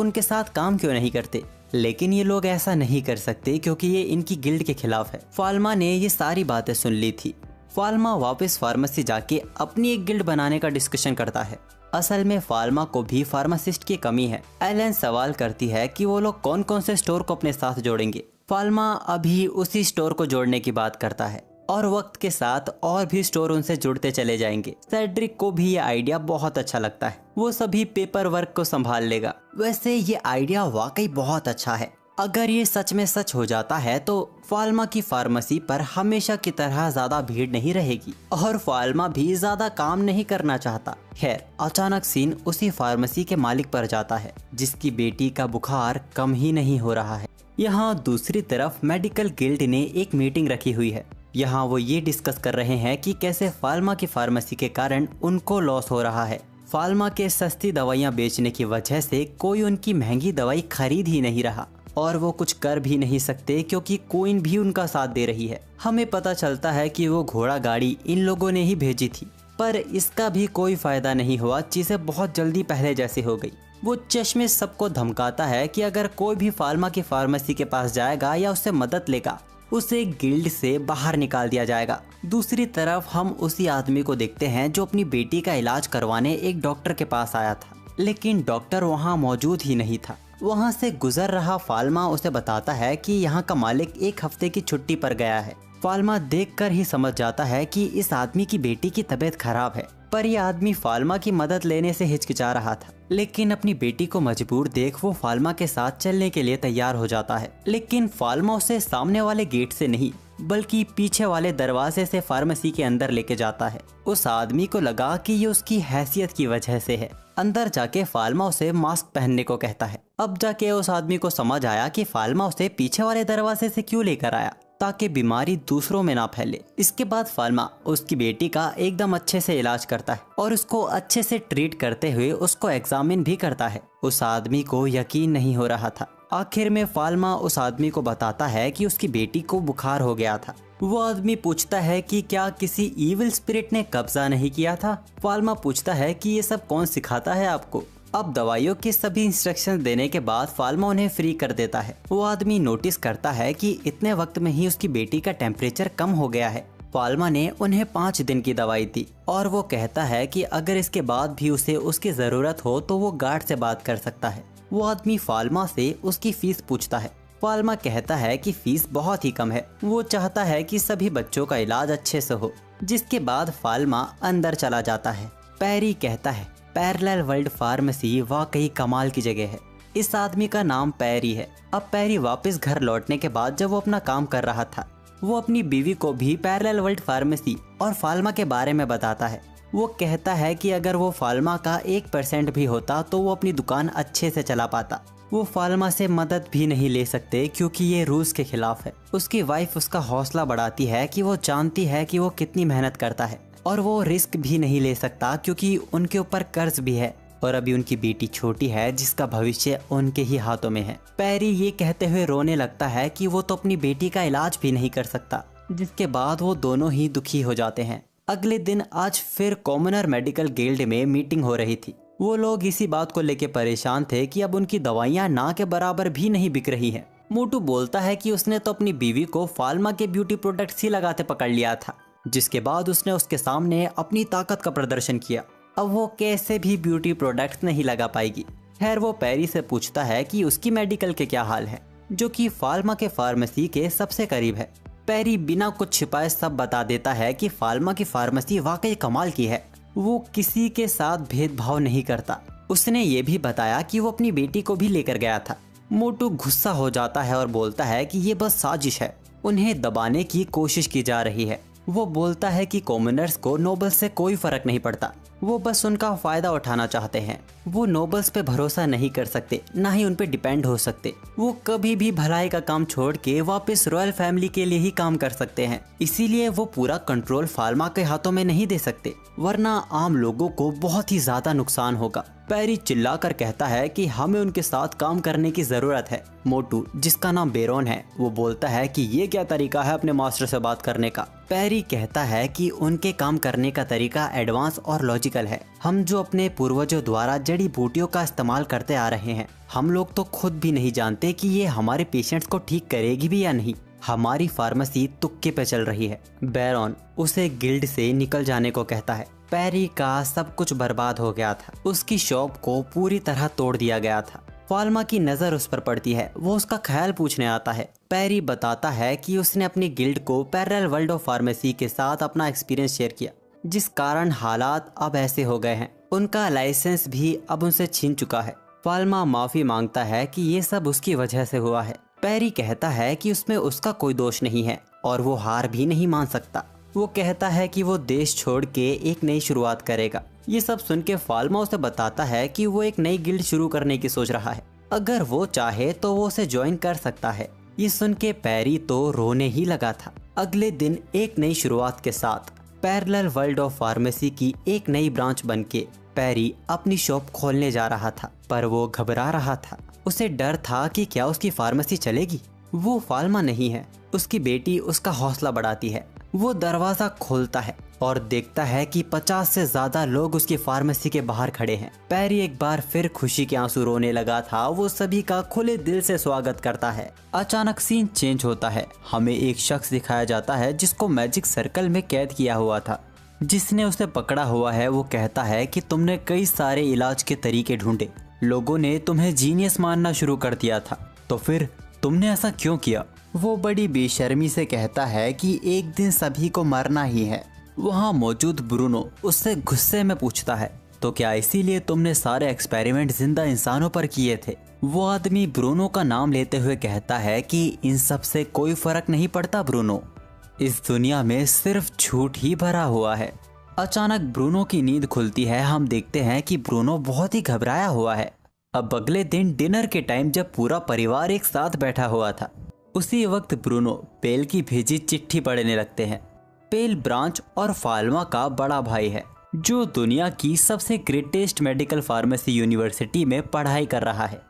Speaker 1: उनके साथ काम क्यों नहीं करते, लेकिन ये लोग ऐसा नहीं कर सकते क्योंकि ये इनकी गिल्ड के खिलाफ है। फाल्मा ने ये सारी बातें सुन ली थी। फाल्मा वापस फार्मेसी जाके अपनी एक गिल्ड बनाने का डिस्कशन करता है। असल में फाल्मा को भी फार्मासिस्ट की कमी है। एलन सवाल करती है कि वो लोग कौन कौन से स्टोर को अपने साथ जोड़ेंगे। फाल्मा अभी उसी स्टोर को जोड़ने की बात करता है और वक्त के साथ और भी स्टोर उनसे जुड़ते चले जाएंगे। सेड्रिक को भी ये आइडिया बहुत अच्छा लगता है, वो सभी पेपर वर्क को संभाल लेगा। वैसे ये आइडिया वाकई बहुत अच्छा है। अगर ये सच में सच हो जाता है तो फाल्मा की फार्मेसी पर हमेशा की तरह ज्यादा भीड़ नहीं रहेगी और फाल्मा भी ज्यादा काम नहीं करना चाहता। खैर, अचानक सीन उसी फार्मेसी के मालिक पर जाता है जिसकी बेटी का बुखार कम ही नहीं हो रहा है। यहाँ दूसरी तरफ मेडिकल गिल्ड ने एक मीटिंग रखी हुई है। यहाँ वो ये डिस्कस कर रहे हैं कि कैसे फाल्मा की फार्मेसी के कारण उनको लॉस हो रहा है। फाल्मा के सस्ती दवाइयाँ बेचने की वजह से कोई उनकी महंगी दवाई खरीद ही नहीं रहा और वो कुछ कर भी नहीं सकते क्योंकि क्वीन भी उनका साथ दे रही है। हमें पता चलता है कि वो घोड़ा गाड़ी इन लोगों ने ही भेजी थी, पर इसका भी कोई फायदा नहीं हुआ। चीजें बहुत जल्दी पहले जैसी हो गई। वो चश्मे सबको धमकाता है कि अगर कोई भी फाल्मा की फार्मेसी के पास जाएगा या उससे मदद लेगा उसे गिल्ड से बाहर निकाल दिया जाएगा। दूसरी तरफ हम उसी आदमी को देखते हैं जो अपनी बेटी का इलाज करवाने एक डॉक्टर के पास आया था, लेकिन डॉक्टर वहाँ मौजूद ही नहीं था। वहाँ से गुजर रहा फाल्मा उसे बताता है कि यहाँ का मालिक एक हफ्ते की छुट्टी पर गया है। फाल्मा देखकर ही समझ जाता है कि इस आदमी की बेटी की तबीयत खराब है, पर यह आदमी फाल्मा की मदद लेने से हिचकिचा रहा था। लेकिन अपनी बेटी को मजबूर देख वो फाल्मा के साथ चलने के लिए तैयार हो जाता है। लेकिन फाल्मा उसे सामने वाले गेट से नहीं बल्कि पीछे वाले दरवाजे से फार्मेसी के अंदर लेके जाता है। उस आदमी को लगा कि ये उसकी हैसियत की वजह से है। अंदर जाके फाल्मा उसे मास्क पहनने को कहता है। अब जाके उस आदमी को समझ आया कि फाल्मा उसे पीछे वाले दरवाजे से क्यों लेकर आया, ताकि बीमारी दूसरों में ना फैले। इसके बाद फाल्मा उसकी बेटी का एकदम अच्छे से इलाज करता है और उसको अच्छे से ट्रीट करते हुए उसको एग्जामिन भी करता है। उस आदमी को यकीन नहीं हो रहा था। आखिर में फाल्मा उस आदमी को बताता है कि उसकी बेटी को बुखार हो गया था। वो आदमी पूछता है कि क्या किसी इविल स्पिरिट ने कब्जा नहीं किया था। फाल्मा पूछता है कि ये सब कौन सिखाता है आपको। अब दवाइयों के सभी इंस्ट्रक्शन देने के बाद फाल्मा उन्हें फ्री कर देता है। वो आदमी नोटिस करता है कि इतने वक्त में ही उसकी बेटी का टेम्परेचर कम हो गया है। फाल्मा ने उन्हें 5 दिन की दवाई दी और वो कहता है कि अगर इसके बाद भी उसे उसकी जरूरत हो तो वो गार्ड से बात कर सकता है। वो आदमी फाल्मा से उसकी फीस पूछता है। फाल्मा कहता है कि फीस बहुत ही कम है। वो चाहता है कि सभी बच्चों का इलाज अच्छे से हो। जिसके बाद फाल्मा अंदर चला जाता है। पैरी कहता है पैरेलल वर्ल्ड फार्मेसी वाकई कमाल की जगह है। इस आदमी का नाम पैरी है। अब पैरी वापस घर लौटने के बाद जब वो अपना काम कर रहा था वो अपनी बीवी को भी पैरेलल वर्ल्ड फार्मेसी और फाल्मा के बारे में बताता है। वो कहता है कि अगर वो फाल्मा का 1% भी होता तो वो अपनी दुकान अच्छे से चला पाता। वो फाल्मा से मदद भी नहीं ले सकते क्योंकि ये रूल्स के खिलाफ है। उसकी वाइफ उसका हौसला बढ़ाती है कि वो जानती है कि वो कितनी मेहनत करता है और वो रिस्क भी नहीं ले सकता क्योंकि उनके ऊपर कर्ज भी है और अभी उनकी बेटी छोटी है जिसका भविष्य उनके ही हाथों में है। पैरी ये कहते हुए रोने लगता है कि वो तो अपनी बेटी का इलाज भी नहीं कर सकता, जिसके बाद वो दोनों ही दुखी हो जाते हैं। अगले दिन आज फिर कॉमनर मेडिकल गिल्ड में मीटिंग हो रही थी। वो लोग इसी बात को लेकर परेशान थे कि अब उनकी दवाइयाँ ना के बराबर भी नहीं बिक रही हैं। मोटू बोलता है कि उसने तो अपनी बीवी को फाल्मा के ब्यूटी प्रोडक्ट्स ही लगाते पकड़ लिया था, जिसके बाद उसने उसके सामने अपनी ताकत का प्रदर्शन किया। अब वो कैसे भी ब्यूटी प्रोडक्ट्स नहीं लगा पाएगी। खैर वो पैरी से पूछता है कि उसकी मेडिकल के क्या हाल है, जो कि फाल्मा के फार्मेसी के सबसे करीब है। पैरी बिना कुछ छिपाए सब बता देता है कि फाल्मा की फार्मेसी वाकई कमाल की है। वो किसी के साथ भेदभाव नहीं करता। उसने ये भी बताया कि वो अपनी बेटी को भी लेकर गया था। मोटू गुस्सा हो जाता है और बोलता है कि ये बस साजिश है, उन्हें दबाने की कोशिश की जा रही है। वो बोलता है कि कॉमनर्स को नोबल्स से कोई फर्क नहीं पड़ता, वो बस उनका फायदा उठाना चाहते हैं। वो नोबल्स पे भरोसा नहीं कर सकते, ना ही उन पे डिपेंड हो सकते। वो कभी भी भलाई का काम छोड़ के वापस रॉयल फैमिली के लिए ही काम कर सकते हैं। इसीलिए वो पूरा कंट्रोल फाल्मा के हाथों में नहीं दे सकते, वरना आम लोगों को बहुत ही ज्यादा नुकसान होगा। पैरी चिल्लाकर कहता है कि हमें उनके साथ काम करने की जरूरत है। मोटू, जिसका नाम बेरोन है, वो बोलता है कि ये क्या तरीका है अपने मास्टर से बात करने का। पैरी कहता है कि उनके काम करने का तरीका एडवांस और लॉजिकल है। हम जो अपने पूर्वजों द्वारा जड़ी बूटियों का इस्तेमाल करते आ रहे हैं, हम लोग तो खुद भी नहीं जानते कि ये हमारे पेशेंट्स को ठीक करेगी भी या नहीं। हमारी फार्मेसी तुक्के पे चल रही है। बेरोन उसे गिल्ड से निकल जाने को कहता है। पैरी का सब कुछ बर्बाद हो गया था, उसकी शॉप को पूरी तरह तोड़ दिया गया था। फाल्मा की नजर उस पर पड़ती है, वो उसका ख्याल पूछने आता है। पैरी बताता है कि उसने अपनी गिल्ड को पैरेलल वर्ल्ड ऑफ फार्मेसी के साथ अपना एक्सपीरियंस शेयर किया, जिस कारण हालात अब ऐसे हो गए हैं। उनका लाइसेंस भी अब उनसे छीन चुका है। फाल्मा माफी मांगता है कि ये सब उसकी वजह से हुआ है। पैरी कहता है कि उसमें उसका कोई दोष नहीं है और वो हार भी नहीं मान सकता। वो कहता है कि वो देश छोड़ के एक नई शुरुआत करेगा। ये सब सुन के फाल्मा उसे बताता है कि वो एक नई गिल्ड शुरू करने की सोच रहा है। अगर वो चाहे तो वो उसे ज्वाइन कर सकता है। ये सुन के पैरी तो रोने ही लगा था। अगले दिन एक नई शुरुआत के साथ पैरेलल वर्ल्ड ऑफ फार्मेसी की एक नई ब्रांच बनके पैरी अपनी शॉप खोलने जा रहा था, पर वो घबरा रहा था। उसे डर था कि क्या उसकी फार्मेसी चलेगी। वो फाल्मा नहीं है, उसकी बेटी उसका हौसला बढ़ाती है। वो दरवाजा खोलता है और देखता है कि 50 से ज्यादा लोग उसकी फार्मेसी के बाहर खड़े हैं। पैरी एक बार फिर खुशी के आंसू रोने लगा था। वो सभी का खुले दिल से स्वागत करता है। अचानक सीन चेंज होता है। हमें एक शख्स दिखाया जाता है जिसको मैजिक सर्कल में कैद किया हुआ था। जिसने उसे पकड़ा हुआ है वो कहता है कि तुमने कई सारे इलाज के तरीके ढूंढे, लोगों ने तुम्हें जीनियस मानना शुरू कर दिया था, तो फिर तुमने ऐसा क्यों किया। वो बड़ी बेशर्मी से कहता है कि एक दिन सभी को मरना ही है। वहाँ मौजूद ब्रूनो उससे गुस्से में पूछता है, तो क्या इसीलिए तुमने सारे एक्सपेरिमेंट जिंदा इंसानों पर किए थे। वो आदमी ब्रूनो का नाम लेते हुए कहता है कि इन सब से कोई फर्क नहीं पड़ता ब्रूनो, इस दुनिया में सिर्फ झूठ ही भरा हुआ है। अचानक ब्रूनो की नींद खुलती है। हम देखते हैं कि ब्रूनो बहुत ही घबराया हुआ है। अब अगले दिन डिनर के टाइम जब पूरा परिवार एक साथ बैठा हुआ था, उसी वक्त ब्रूनो पेल की भेजी चिट्ठी पढ़ने लगते हैं। पेल ब्रांच और फाल्मा का बड़ा भाई है, जो दुनिया की सबसे ग्रेटेस्ट मेडिकल फार्मेसी यूनिवर्सिटी में पढ़ाई कर रहा है।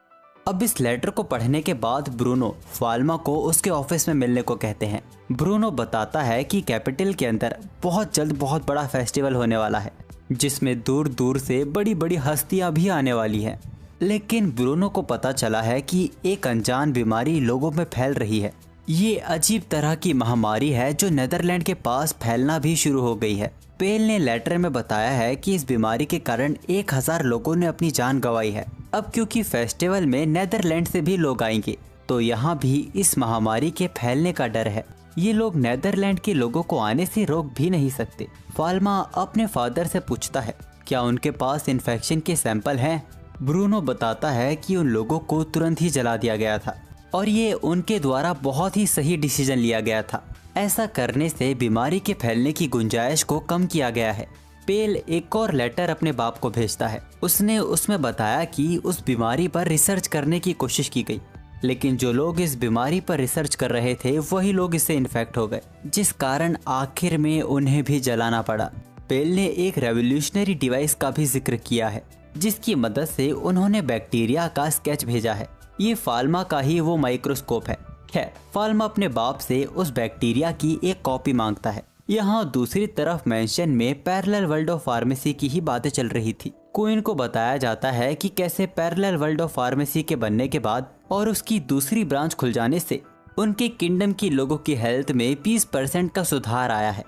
Speaker 1: अब इस लेटर को पढ़ने के बाद ब्रूनो फाल्मा को उसके ऑफिस में मिलने को कहते हैं। ब्रूनो बताता है कि कैपिटल के अंदर बहुत जल्द बहुत बड़ा फेस्टिवल होने वाला है, जिसमें दूर दूर से बड़ी बड़ी हस्तियां भी आने वाली हैं। लेकिन ब्रूनो को पता चला है कि एक अनजान बीमारी लोगों में फैल रही है। ये अजीब तरह की महामारी है जो नीदरलैंड के पास फैलना भी शुरू हो गई है। पेल ने लेटर में बताया है कि इस बीमारी के कारण 1000 लोगों ने अपनी जान गंवाई है। अब क्योंकि फेस्टिवल में नीदरलैंड से भी लोग आएंगे, तो यहाँ भी इस महामारी के फैलने का डर है। ये लोग नीदरलैंड के लोगों को आने से रोक भी नहीं सकते। फाल्मा अपने फादर से पूछता है, क्या उनके पास इन्फेक्शन के सैंपल हैं। ब्रूनो बताता है कि उन लोगों को तुरंत ही जला दिया गया था और ये उनके द्वारा बहुत ही सही डिसीजन लिया गया था। ऐसा करने से बीमारी के फैलने की गुंजाइश को कम किया गया है। पेल एक और लेटर अपने बाप को भेजता है। उसने उसमें बताया कि उस बीमारी पर रिसर्च करने की कोशिश की गई, लेकिन जो लोग इस बीमारी पर रिसर्च कर रहे थे वही लोग इससे इन्फेक्ट हो गए, जिस कारण आखिर में उन्हें भी जलाना पड़ा। पेल ने एक रेवोल्यूशनरी डिवाइस का भी जिक्र किया है, जिसकी मदद से उन्होंने बैक्टीरिया का स्केच भेजा है। ये फाल्मा का ही वो माइक्रोस्कोप है। खैर, फाल्मा अपने बाप से उस बैक्टीरिया की एक कॉपी मांगता है। यहाँ दूसरी तरफ मेंशन में पैरेलल वर्ल्ड ऑफ फार्मेसी की ही बातें चल रही थी। क्वीन को बताया जाता है कि कैसे पैरेलल वर्ल्ड ऑफ फार्मेसी के बनने के बाद और उसकी दूसरी ब्रांच खुल जाने से उनके किंगडम की लोगों की हेल्थ में 20% का सुधार आया है।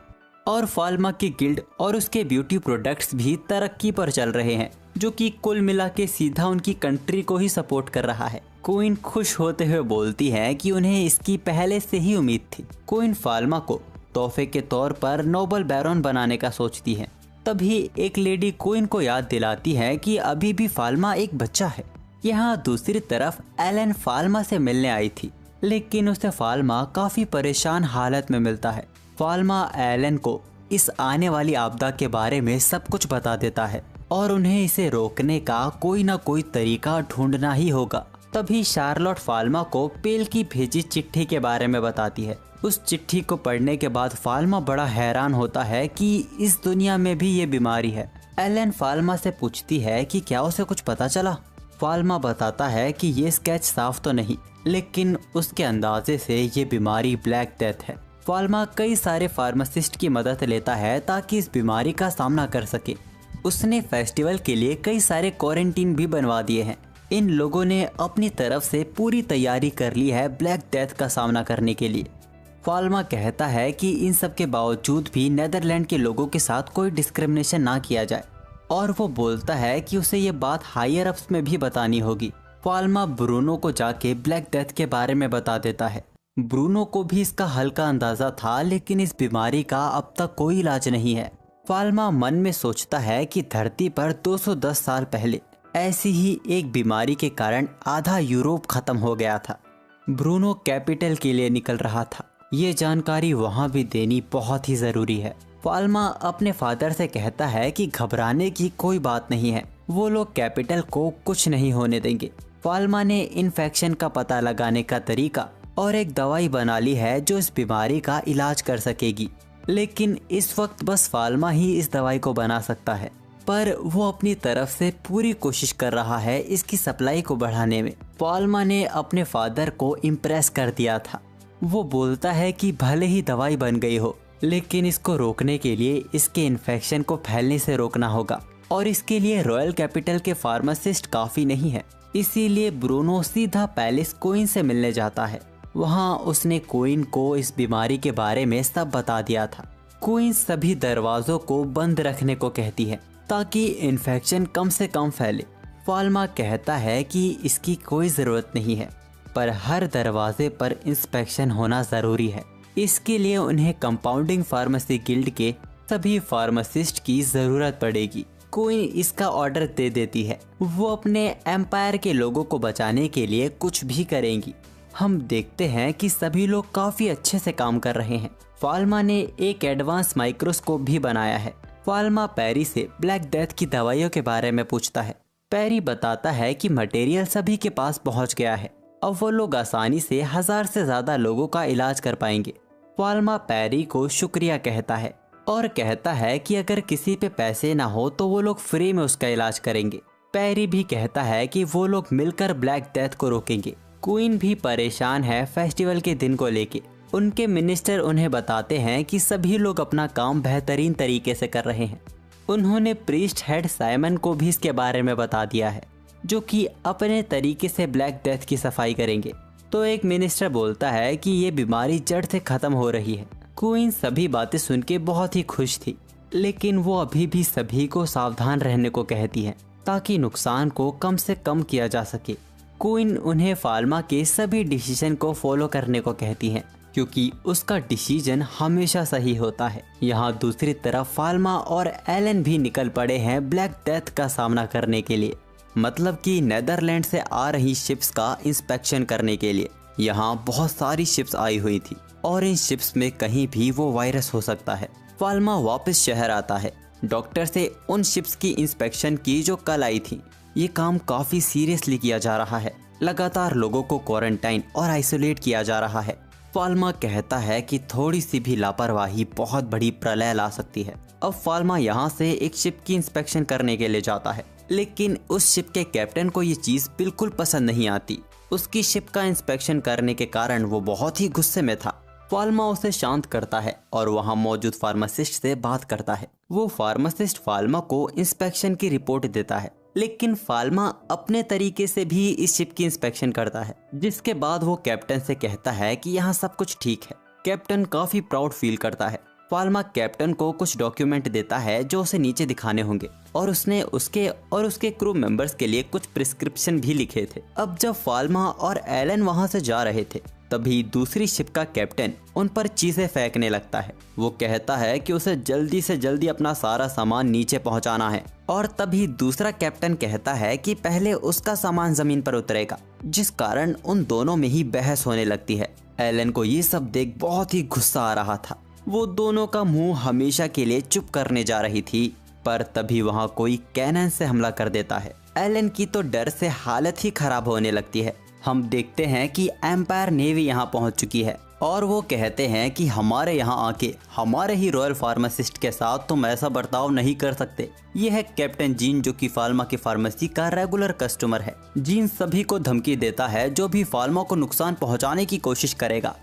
Speaker 1: और फाल्मा की गिल्ड और उसके ब्यूटी प्रोडक्ट्स भी तरक्की पर चल रहे हैं, जो कि कुल मिला के सीधा उनकी कंट्री को ही सपोर्ट कर रहा है। क्वीन खुश होते हुए बोलती है कि उन्हें इसकी पहले से ही उम्मीद थी। क्वीन फाल्मा को तोहफे के तौर पर नोबल बैरन बनाने का सोचती है। तभी एक लेडी क्वीन को याद दिलाती है कि अभी भी फाल्मा एक बच्चा है। यहाँ दूसरी तरफ एलन फाल्मा से मिलने आई थी, लेकिन उसे फाल्मा काफी परेशान हालत में मिलता है। फाल्मा एलन को इस आने वाली आपदा के बारे में सब कुछ बता देता है और उन्हें इसे रोकने का कोई ना कोई तरीका ढूंढना ही होगा। तभी शार्लोट फाल्मा को पेल की भेजी चिट्ठी के बारे में बताती है। उस चिट्ठी को पढ़ने के बाद फाल्मा बड़ा हैरान होता है कि इस दुनिया में भी ये बीमारी है। एलन फाल्मा से पूछती है कि क्या उसे कुछ पता चला। फाल्मा बताता है कि ये स्केच साफ तो नहीं, लेकिन उसके अंदाजे से ये बीमारी ब्लैक डेथ है। फाल्मा कई सारे फार्मासिस्ट की मदद लेता है ताकि इस बीमारी का सामना कर सके। उसने फेस्टिवल के लिए कई सारे क्वारंटीन भी बनवा दिए हैं। इन लोगों ने अपनी तरफ से पूरी तैयारी कर ली है ब्लैक डेथ का सामना करने के लिए। फाल्मा कहता है कि इन सब के बावजूद भी नेदरलैंड के लोगों के साथ कोई डिस्क्रिमिनेशन ना किया जाए, और वो बोलता है कि उसे ये बात हायर अप्स में भी बतानी होगी। फाल्मा ब्रूनो को जाके ब्लैक डेथ के बारे में बता देता है। ब्रूनो को भी इसका हल्का अंदाजा था, लेकिन इस बीमारी का अब तक कोई इलाज नहीं है। फाल्मा मन में सोचता है कि धरती पर 210 साल पहले ऐसी ही एक बीमारी के कारण आधा यूरोप खत्म हो गया था। ब्रूनो कैपिटल के लिए निकल रहा था। ये जानकारी वहाँ भी देनी बहुत ही जरूरी है। फाल्मा अपने फादर से कहता है कि घबराने की कोई बात नहीं है, वो लोग कैपिटल को कुछ नहीं होने देंगे। फाल्मा ने इन्फेक्शन का पता लगाने का तरीका और एक दवाई बना ली है जो इस बीमारी का इलाज कर सकेगी, लेकिन इस वक्त बस फाल्मा ही इस दवाई को बना सकता है। पर वो अपनी तरफ से पूरी कोशिश कर रहा है इसकी सप्लाई को बढ़ाने में। फाल्मा ने अपने फादर को इम्प्रेस कर दिया था। वो बोलता है कि भले ही दवाई बन गई हो, लेकिन इसको रोकने के लिए इसके इन्फेक्शन को फैलने से रोकना होगा, और इसके लिए रॉयल कैपिटल के फार्मासिस्ट काफी नहीं है। इसीलिए ब्रूनो सीधा पैलेस क्वीन से मिलने जाता है। वहाँ उसने क्वीन को इस बीमारी के बारे में सब बता दिया था। क्वीन सभी दरवाजों को बंद रखने को कहती है ताकि इन्फेक्शन कम से कम फैले। फाल्मा कहता है कि इसकी कोई ज़रूरत नहीं है, पर हर दरवाजे पर इंस्पेक्शन होना ज़रूरी है। इसके लिए उन्हें कंपाउंडिंग फार्मेसी गिल्ड के सभी फार्मासिस्ट की ज़रूरत पड़ेगी। क्वीन इसका ऑर्डर दे देती है। वो अपने एम्पायर के लोगों को बचाने के लिए कुछ भी करेंगी। हम देखते हैं कि सभी लोग काफ़ी अच्छे से काम कर रहे हैं। फाल्मा ने एक एडवांस माइक्रोस्कोप भी बनाया है। फाल्मा पैरी से ब्लैक डेथ की दवाइयों के बारे में पूछता है। पैरी बताता है कि मटेरियल सभी के पास पहुंच गया है, अब वो लोग आसानी से 1000 से ज़्यादा लोगों का इलाज कर पाएंगे। फाल्मा पैरी को शुक्रिया कहता है और कहता है कि अगर किसी पे पैसे ना हो तो वो लोग फ्री में उसका इलाज करेंगे। पैरी भी कहता है कि वो लोग मिलकर ब्लैक डेथ को रोकेंगे। क्वीन भी परेशान है फेस्टिवल के दिन को लेके। उनके मिनिस्टर उन्हें बताते हैं कि सभी लोग अपना काम बेहतरीन तरीके से कर रहे हैं। उन्होंने प्रीस्ट हेड साइमन को भी इसके बारे में बता दिया है, जो कि अपने तरीके से ब्लैक डेथ की सफाई करेंगे। तो एक मिनिस्टर बोलता है कि ये बीमारी जड़ से खत्म हो रही है। क्वीन सभी बातें सुन के बहुत ही खुश थी, लेकिन वो अभी भी सभी को सावधान रहने को कहती है ताकि नुकसान को कम से कम किया जा सके। क्वीन उन्हें फाल्मा के सभी डिसीजन को फॉलो करने को कहती है, क्योंकि उसका डिसीजन हमेशा सही होता है। यहाँ दूसरी तरफ फाल्मा और एलन भी निकल पड़े हैं ब्लैक डेथ का सामना करने के लिए, मतलब कि नेदरलैंड से आ रही शिप्स का इंस्पेक्शन करने के लिए। यहाँ बहुत सारी शिप्स आई हुई थी और इन शिप्स में कहीं भी वो वायरस हो सकता है। फाल्मा वापस शहर आता है। डॉक्टर से उन शिप्स की इंस्पेक्शन की जो कल आई थी। ये काम काफ़ी सीरियसली किया जा रहा है। लगातार लोगों को क्वारंटाइन और आइसोलेट किया जा रहा है। फाल्मा कहता है कि थोड़ी सी भी लापरवाही बहुत बड़ी प्रलय ला सकती है। अब फाल्मा यहाँ से एक शिप की इंस्पेक्शन करने के लिए जाता है, लेकिन उस शिप के कैप्टन को ये चीज़ बिल्कुल पसंद नहीं आती। उसकी शिप का इंस्पेक्शन करने के कारण वो बहुत ही गुस्से में था। फाल्मा उसे शांत करता है और वहाँ मौजूद फार्मासिस्ट से बात करता है। वो फार्मासिस्ट फाल्मा को इंस्पेक्शन की रिपोर्ट देता है, लेकिन फाल्मा अपने तरीके से भी इस शिप की इंस्पेक्शन करता है, जिसके बाद वो कैप्टन से कहता है कि यहाँ सब कुछ ठीक है। कैप्टन काफी प्राउड फील करता है फाल्मा कैप्टन को कुछ डॉक्यूमेंट देता है जो उसे नीचे दिखाने होंगे और उसने उसके क्रू मेंबर्स के लिए कुछ प्रिस्क्रिप्शन भी लिखे थे। अब जब फाल्मा और एलन वहां से जा रहे थे तभी दूसरी शिप का कैप्टन उन पर चीजें फेंकने लगता है। वो कहता है कि उसे जल्दी से जल्दी अपना सारा सामान नीचे पहुंचाना है और तभी दूसरा कैप्टन कहता है कि पहले उसका सामान जमीन पर उतरेगा, जिस कारण उन दोनों में ही बहस होने लगती है। एलन को ये सब देख बहुत ही गुस्सा आ रहा था। वो दोनों का मुंह हमेशा के लिए चुप करने जा रही थी, पर तभी वहाँ कोई कैनन से हमला कर देता है। एलन की तो डर से हालत ही खराब होने लगती है। हम देखते हैं कि एम्पायर नेवी यहाँ पहुँच चुकी है और वो कहते हैं कि हमारे यहाँ आके हमारे ही रॉयल फार्मासिस्ट के साथ तुम ऐसा बर्ताव नहीं कर सकते। ये है कैप्टन जीन जो कि फाल्मा की फार्मेसी का रेगुलर कस्टमर है। जीन सभी को धमकी देता है जो भी फाल्मा को नुकसान पहुंचाने की कोशिश करेगा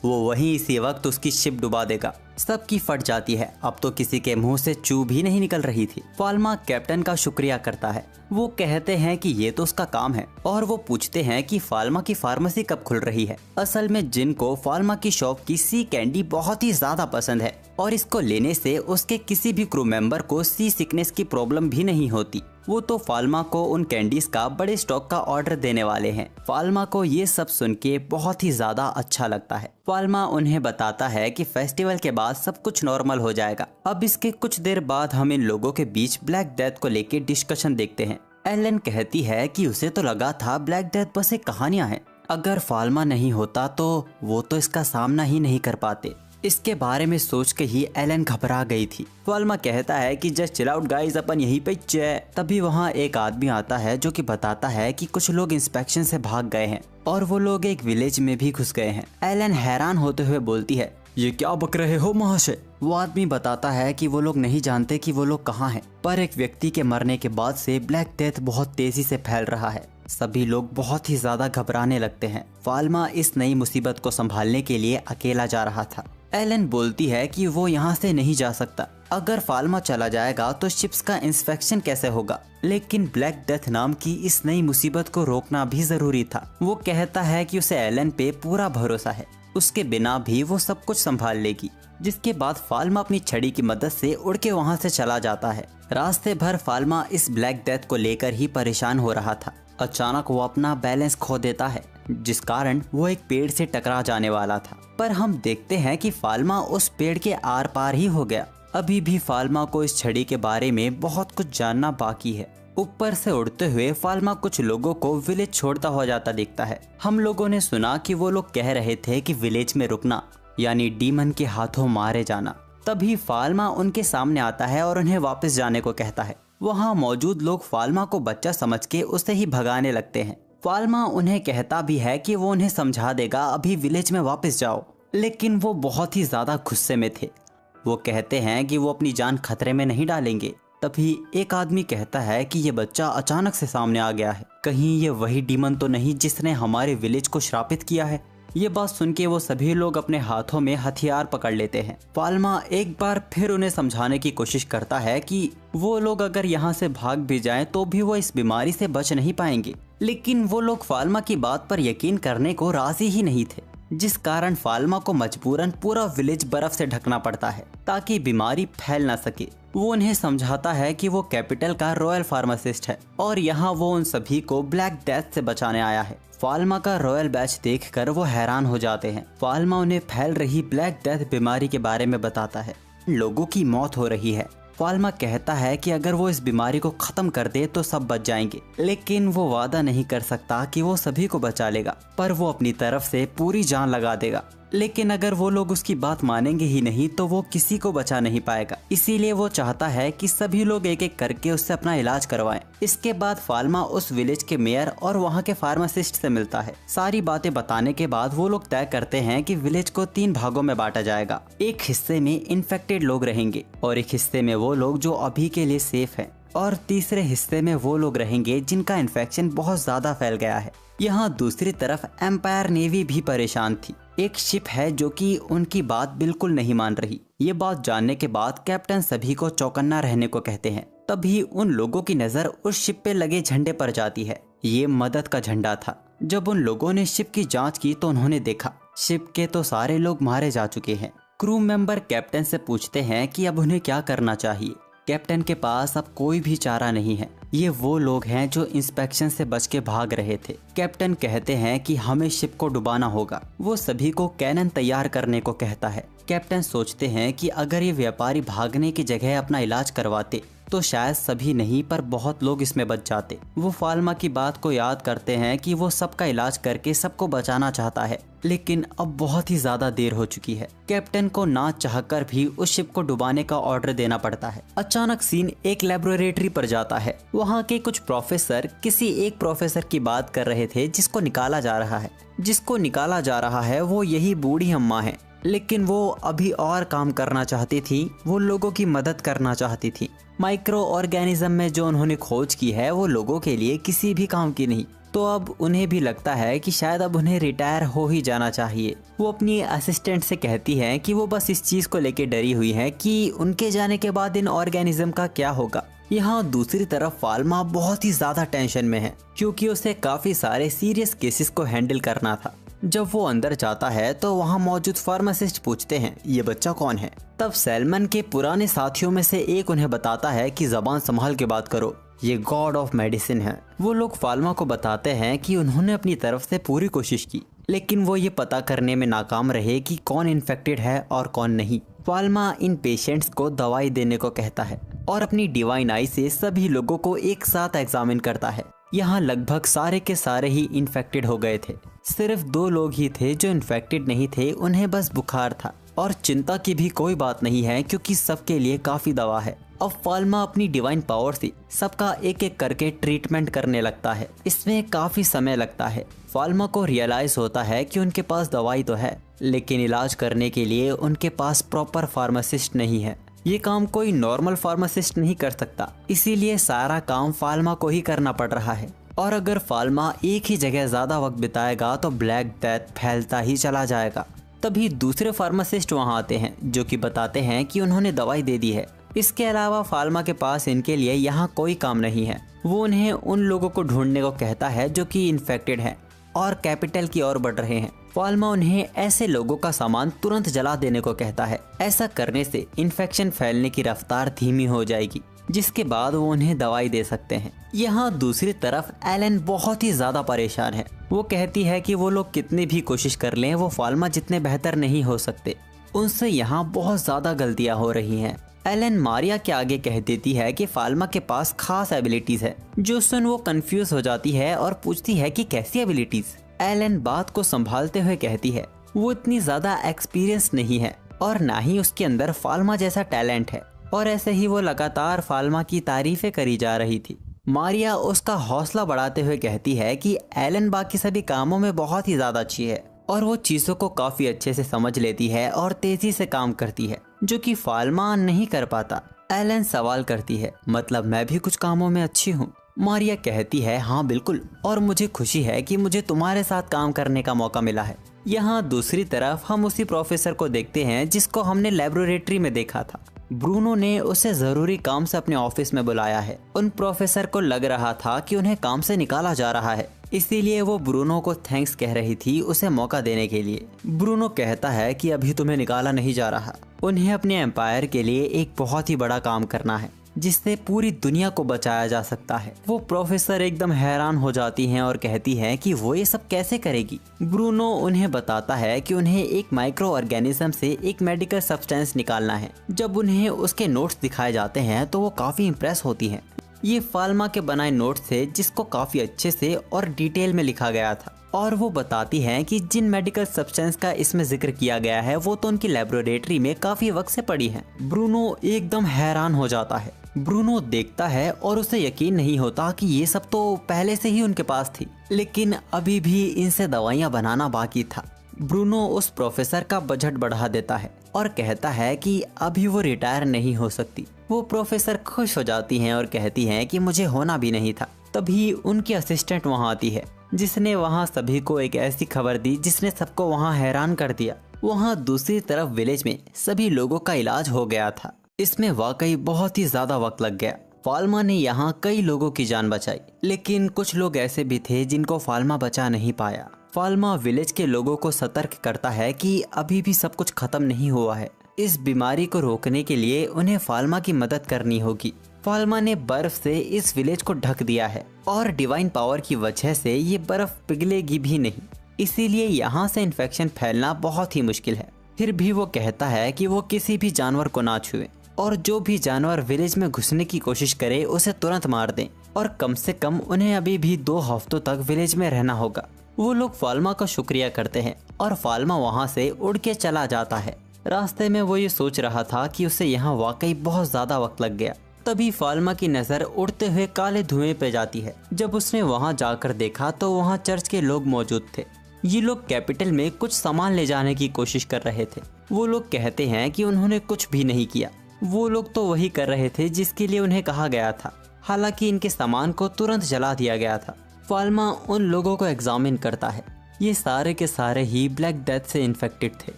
Speaker 1: वो वहीं इसी वक्त उसकी शिप डुबा देगा। सबकी फट जाती है। अब तो किसी के मुंह से चू भी नहीं निकल रही थी। फाल्मा कैप्टन का शुक्रिया करता है। वो कहते हैं कि ये तो उसका काम है और वो पूछते हैं कि फाल्मा की फार्मेसी कब खुल रही है। असल में जिन को फाल्मा की शॉप की सी कैंडी बहुत ही ज्यादा पसंद है और इसको लेने से उसके किसी भी क्रू मेंबर को सी सिकनेस की प्रॉब्लम भी नहीं होती। वो तो फाल्मा को उन कैंडीज का बड़े स्टॉक का ऑर्डर देने वाले हैं। फाल्मा को ये सब सुन के बहुत ही ज्यादा अच्छा लगता है। फाल्मा उन्हें बताता है कि फेस्टिवल के बाद सब कुछ नॉर्मल हो जाएगा। अब इसके कुछ देर बाद हम इन लोगों के बीच ब्लैक डेथ को लेके डिस्कशन देखते हैं। एलन कहती है कि उसे तो लगा था ब्लैक डेथ बस एक कहानियां हैं। अगर फाल्मा नहीं होता तो वो तो इसका सामना ही नहीं कर पाते। इसके बारे में सोच के ही एलन घबरा गई थी। फाल्मा कहता है कि जस्ट चिल आउट गाइस, अपन यहीं पे चे। तभी वहाँ एक आदमी आता है जो कि बताता है कि कुछ लोग इंस्पेक्शन से भाग गए हैं और वो लोग एक विलेज में भी घुस गए हैं। एलन हैरान होते हुए बोलती है, ये क्या बक रहे हो महाशय। वो आदमी बताता है कि वो लोग नहीं जानते कि वो लोग कहाँ हैं, पर एक व्यक्ति के मरने के बाद से ब्लैक डेथ बहुत तेजी से फैल रहा है। सभी लोग बहुत ही ज्यादा घबराने लगते हैं। फाल्मा इस नई मुसीबत को संभालने के लिए अकेला जा रहा था। एलन बोलती है कि वो यहाँ से नहीं जा सकता। अगर फाल्मा चला जाएगा तो शिप्स का इंस्पेक्शन कैसे होगा। लेकिन ब्लैक डेथ नाम की इस नई मुसीबत को रोकना भी जरूरी था। वो कहता है कि उसे एलन पे पूरा भरोसा है, उसके बिना भी वो सब कुछ संभाल लेगी। जिसके बाद फाल्मा अपनी छड़ी की मदद से उड़ के वहाँ से चला जाता है। रास्ते भर फाल्मा इस ब्लैक डेथ को लेकर ही परेशान हो रहा था। अचानक वो अपना बैलेंस खो देता है, जिस कारण वो एक पेड़ से टकरा जाने वाला था। पर हम देखते हैं कि फाल्मा उस पेड़ के आर पार ही हो गया। अभी भी फाल्मा को इस छड़ी के बारे में बहुत कुछ जानना बाकी है। ऊपर से उड़ते हुए फाल्मा कुछ लोगों को विलेज छोड़ता हुआ जाता दिखता है। हम लोगों ने सुना कि वो लोग कह रहे थे कि विलेज में रुकना यानी डीमन के हाथों मारे जाना। तभी फाल्मा उनके सामने आता है और उन्हें वापस जाने को कहता है। वहाँ मौजूद लोग फाल्मा को बच्चा समझ के उसे ही भगाने लगते हैं। फाल्मा उन्हें कहता भी है कि वो उन्हें समझा देगा, अभी विलेज में वापस जाओ। लेकिन वो बहुत ही ज्यादा गुस्से में थे। वो कहते हैं कि वो अपनी जान खतरे में नहीं डालेंगे। तभी एक आदमी कहता है कि ये बच्चा अचानक से सामने आ गया है, कहीं ये वही डीमन तो नहीं जिसने हमारे विलेज को श्रापित किया है। ये बात सुन के वो सभी लोग अपने हाथों में हथियार पकड़ लेते हैं। फाल्मा एक बार फिर उन्हें समझाने की कोशिश करता है कि वो लोग अगर यहाँ से भाग भी जाएं तो भी वो इस बीमारी से बच नहीं पाएंगे। लेकिन वो लोग फाल्मा की बात पर यकीन करने को राजी ही नहीं थे, जिस कारण फाल्मा को मजबूरन पूरा विलेज बर्फ से ढकना पड़ता है ताकि बीमारी फैल ना सके। वो उन्हें समझाता है कि वो कैपिटल का रॉयल फार्मासिस्ट है और यहाँ वो उन सभी को ब्लैक डेथ से बचाने आया है। फाल्मा का रॉयल बैच देखकर वो हैरान हो जाते हैं। फाल्मा उन्हें फैल रही ब्लैक डेथ बीमारी के बारे में बताता है। लोगों की मौत हो रही है। फाल्मा कहता है कि अगर वो इस बीमारी को खत्म कर दे तो सब बच जाएंगे, लेकिन वो वादा नहीं कर सकता कि वो सभी को बचा लेगा, पर वो अपनी तरफ से पूरी जान लगा देगा। लेकिन अगर वो लोग उसकी बात मानेंगे ही नहीं तो वो किसी को बचा नहीं पाएगा। इसीलिए वो चाहता है कि सभी लोग एक एक करके उससे अपना इलाज करवाएं। इसके बाद फाल्मा उस विलेज के मेयर और वहाँ के फार्मासिस्ट से मिलता है। सारी बातें बताने के बाद वो लोग तय करते हैं कि विलेज को 3 भागों में बांटा जाएगा। एक हिस्से में इन्फेक्टेड लोग रहेंगे और एक हिस्से में वो लोग जो अभी के लिए सेफ है और तीसरे हिस्से में वो लोग रहेंगे जिनका इन्फेक्शन बहुत ज्यादा फैल गया है। यहाँ दूसरी तरफ एम्पायर नेवी भी परेशान थी। एक शिप है जो कि उनकी बात बिल्कुल नहीं मान रही। ये बात जानने के बाद कैप्टन सभी को चौकन्ना रहने को कहते हैं। तभी उन लोगों की नजर उस शिप पे लगे झंडे पर जाती है। ये मदद का झंडा था। जब उन लोगों ने शिप की जांच की तो उन्होंने देखा शिप के तो सारे लोग मारे जा चुके हैं। क्रू मेंबर कैप्टन से पूछते हैं कि अब उन्हें क्या करना चाहिए। कैप्टन के पास अब कोई भी चारा नहीं है। ये वो लोग हैं जो इंस्पेक्शन से बच के भाग रहे थे। कैप्टन कहते हैं कि हमें शिप को डुबाना होगा। वो सभी को कैनन तैयार करने को कहता है। कैप्टन सोचते हैं कि अगर ये व्यापारी भागने की जगह अपना इलाज करवाते तो शायद सभी नहीं पर बहुत लोग इसमें बच जाते। वो फाल्मा की बात को याद करते हैं कि वो सबका इलाज करके सबको बचाना चाहता है, लेकिन अब बहुत ही ज्यादा देर हो चुकी है। कैप्टन को ना चाहकर भी उस शिप को डुबाने का ऑर्डर देना पड़ता है। अचानक सीन एक लेबोरेटरी पर जाता है। वहाँ के कुछ प्रोफेसर किसी एक प्रोफेसर की बात कर रहे थे जिसको निकाला जा रहा है। जिसको निकाला जा रहा है वो यही बूढ़ी अम्मा है, लेकिन वो अभी और काम करना चाहती थी। वो लोगों की मदद करना चाहती थी। माइक्रो ऑर्गेनिज्म में जो उन्होंने खोज की है वो लोगों के लिए किसी भी काम की नहीं। तो अब उन्हें भी लगता है कि शायद अब उन्हें रिटायर हो ही जाना चाहिए। वो अपनी असिस्टेंट से कहती है कि वो बस इस चीज को लेके डरी हुई है कि उनके जाने के बाद इन ऑर्गेनिज्म का क्या होगा। यहाँ दूसरी तरफ फाल्मा बहुत ही ज्यादा टेंशन में है, क्योंकि उसे काफी सारे सीरियस केसेस को हैंडल करना था। जब वो अंदर जाता है तो वहाँ मौजूद फार्मासिस्ट पूछते हैं ये बच्चा कौन है। तब सैलमन के पुराने साथियों में से एक उन्हें बताता है कि जबान संभाल के बात करो, ये गॉड ऑफ मेडिसिन है। वो लोग फाल्मा को बताते हैं कि उन्होंने अपनी तरफ से पूरी कोशिश की, लेकिन वो ये पता करने में नाकाम रहे कि कौन इन्फेक्टेड है और कौन नहीं। फाल्मा इन पेशेंट्स को दवाई देने को कहता है और अपनी डिवाइन आई से सभी लोगों को एक साथ एग्जामिन करता है। यहाँ लगभग सारे के सारे ही इन्फेक्टेड हो गए थे। सिर्फ 2 लोग ही थे जो इन्फेक्टेड नहीं थे, उन्हें बस बुखार था। और चिंता की भी कोई बात नहीं है क्योंकि सबके लिए काफी दवा है। अब फाल्मा अपनी डिवाइन पावर से सबका एक एक करके ट्रीटमेंट करने लगता है। इसमें काफी समय लगता है। फाल्मा को रियलाइज होता है कि उनके पास दवाई तो है, लेकिन इलाज करने के लिए उनके पास प्रॉपर फार्मासिस्ट नहीं है। ये काम कोई नॉर्मल फार्मासिस्ट नहीं कर सकता, इसीलिए सारा काम फाल्मा को ही करना पड़ रहा है। और अगर फाल्मा एक ही जगह ज्यादा वक्त बिताएगा तो ब्लैक डेथ फैलता ही चला जाएगा। तभी दूसरे फार्मासिस्ट वहां आते हैं जो कि बताते हैं कि उन्होंने दवाई दे दी है। इसके अलावा फाल्मा के पास इनके लिए यहाँ कोई काम नहीं है। वो उन्हें उन लोगों को ढूंढने को कहता है जो कि इन्फेक्टेड हैं और कैपिटल की ओर बढ़ रहे हैं। फाल्मा उन्हें ऐसे लोगों का सामान तुरंत जला देने को कहता है। ऐसा करने से इन्फेक्शन फैलने की रफ्तार धीमी हो जाएगी, जिसके बाद वो उन्हें दवाई दे सकते हैं। यहाँ दूसरी तरफ एलन बहुत ही ज्यादा परेशान है। वो कहती है कि वो लोग कितनी भी कोशिश कर लें वो फाल्मा जितने बेहतर नहीं हो सकते। उनसे यहाँ बहुत ज्यादा गलतियाँ हो रही हैं। एलन मारिया के आगे कह देती है कि फाल्मा के पास खास एबिलिटीज है, जो सुन वो कंफ्यूज हो जाती है और पूछती है कि कैसी एबिलिटीज। एलन बात को संभालते हुए कहती है वो इतनी ज्यादा एक्सपीरियंस नहीं है और ना ही उसके अंदर फाल्मा जैसा टैलेंट है। और ऐसे ही वो लगातार फाल्मा की तारीफें करी जा रही थी। मारिया उसका हौसला बढ़ाते हुए कहती है कि एलन बाकी सभी कामों में बहुत ही ज्यादा अच्छी है और वो चीजों को काफी अच्छे से समझ लेती है और तेजी से काम करती है, जो कि फाल्मा नहीं कर पाता। एलन सवाल करती है मतलब मैं भी कुछ कामों में अच्छी हूँ। मारिया कहती है हाँ बिल्कुल, और मुझे खुशी है कि मुझे तुम्हारे साथ काम करने का मौका मिला है। यहाँ दूसरी तरफ हम उसी प्रोफेसर को देखते हैं जिसको हमने लेबोरेटरी में देखा था। ब्रूनो ने उसे जरूरी काम से अपने ऑफिस में बुलाया है। उन प्रोफेसर को लग रहा था कि उन्हें काम से निकाला जा रहा है, इसीलिए वो ब्रूनो को थैंक्स कह रही थी उसे मौका देने के लिए। ब्रूनो कहता है कि अभी तुम्हें निकाला नहीं जा रहा, उन्हें अपने एम्पायर के लिए एक बहुत ही बड़ा काम करना है जिससे पूरी दुनिया को बचाया जा सकता है। वो प्रोफेसर एकदम हैरान हो जाती हैं और कहती हैं कि वो ये सब कैसे करेगी। ब्रूनो उन्हें बताता है कि उन्हें एक माइक्रो ऑर्गेनिज्म से एक मेडिकल सब्सटेंस निकालना है। जब उन्हें उसके नोट्स दिखाए जाते हैं तो वो काफी इम्प्रेस होती हैं। ये फाल्मा के बनाए नोट्स थे जिसको काफी अच्छे से और डिटेल में लिखा गया था, और वो बताती हैं कि जिन मेडिकल सब्सटेंस का इसमें जिक्र किया गया है वो तो उनकी लेबोरेटरी में काफी वक्त से पड़ी है। ब्रूनो एकदम हैरान हो जाता है। ब्रूनो देखता है और उसे यकीन नहीं होता कि ये सब तो पहले से ही उनके पास थी, लेकिन अभी भी इनसे दवाइयाँ बनाना बाकी था। ब्रूनो उस प्रोफेसर का बजट बढ़ा देता है और कहता है कि अभी वो रिटायर नहीं हो सकती। वो प्रोफेसर खुश हो जाती हैं और कहती हैं कि मुझे होना भी नहीं था। तभी उनकी असिस्टेंट वहाँ आती है जिसने वहाँ सभी को एक ऐसी खबर दी जिसने सबको वहाँ हैरान कर दिया। वहाँ दूसरी तरफ विलेज में सभी लोगों का इलाज हो गया था। इसमें वाकई बहुत ही ज्यादा वक्त लग गया। फाल्मा ने यहाँ कई लोगों की जान बचाई, लेकिन कुछ लोग ऐसे भी थे जिनको फाल्मा बचा नहीं पाया। फाल्मा विलेज के लोगों को सतर्क करता है कि अभी भी सब कुछ खत्म नहीं हुआ है। इस बीमारी को रोकने के लिए उन्हें फाल्मा की मदद करनी होगी। फाल्मा ने बर्फ से इस विलेज को ढक दिया है और डिवाइन पावर की वजह से ये बर्फ पिघलेगी भी नहीं, इसीलिए यहाँ से इन्फेक्शन फैलना बहुत ही मुश्किल है। फिर भी वो कहता है कि वो किसी भी जानवर को ना छुए और जो भी जानवर विलेज में घुसने की कोशिश करे उसे तुरंत मार दें और कम से कम उन्हें अभी भी 2 हफ्तों तक विलेज में रहना होगा। वो लोग फाल्मा का शुक्रिया करते हैं और फाल्मा वहाँ से उड़ के चला जाता है। रास्ते में वो ये सोच रहा था कि उसे यहाँ वाकई बहुत ज्यादा वक्त लग गया। तभी फाल्मा की नजर उड़ते हुए काले धुएं पे जाती है। जब उसने वहाँ जाकर देखा तो वहाँ चर्च के लोग मौजूद थे। ये लोग कैपिटल में कुछ सामान ले जाने की कोशिश कर रहे थे। वो लोग कहते हैं कि उन्होंने कुछ भी नहीं किया, वो लोग तो वही कर रहे थे जिसके लिए उन्हें कहा गया था। हालांकि इनके सामान को तुरंत जला दिया गया था। फाल्मा उन लोगों को एग्जामिन करता है। ये सारे के सारे ही ब्लैक डेथ से इन्फेक्टेड थे।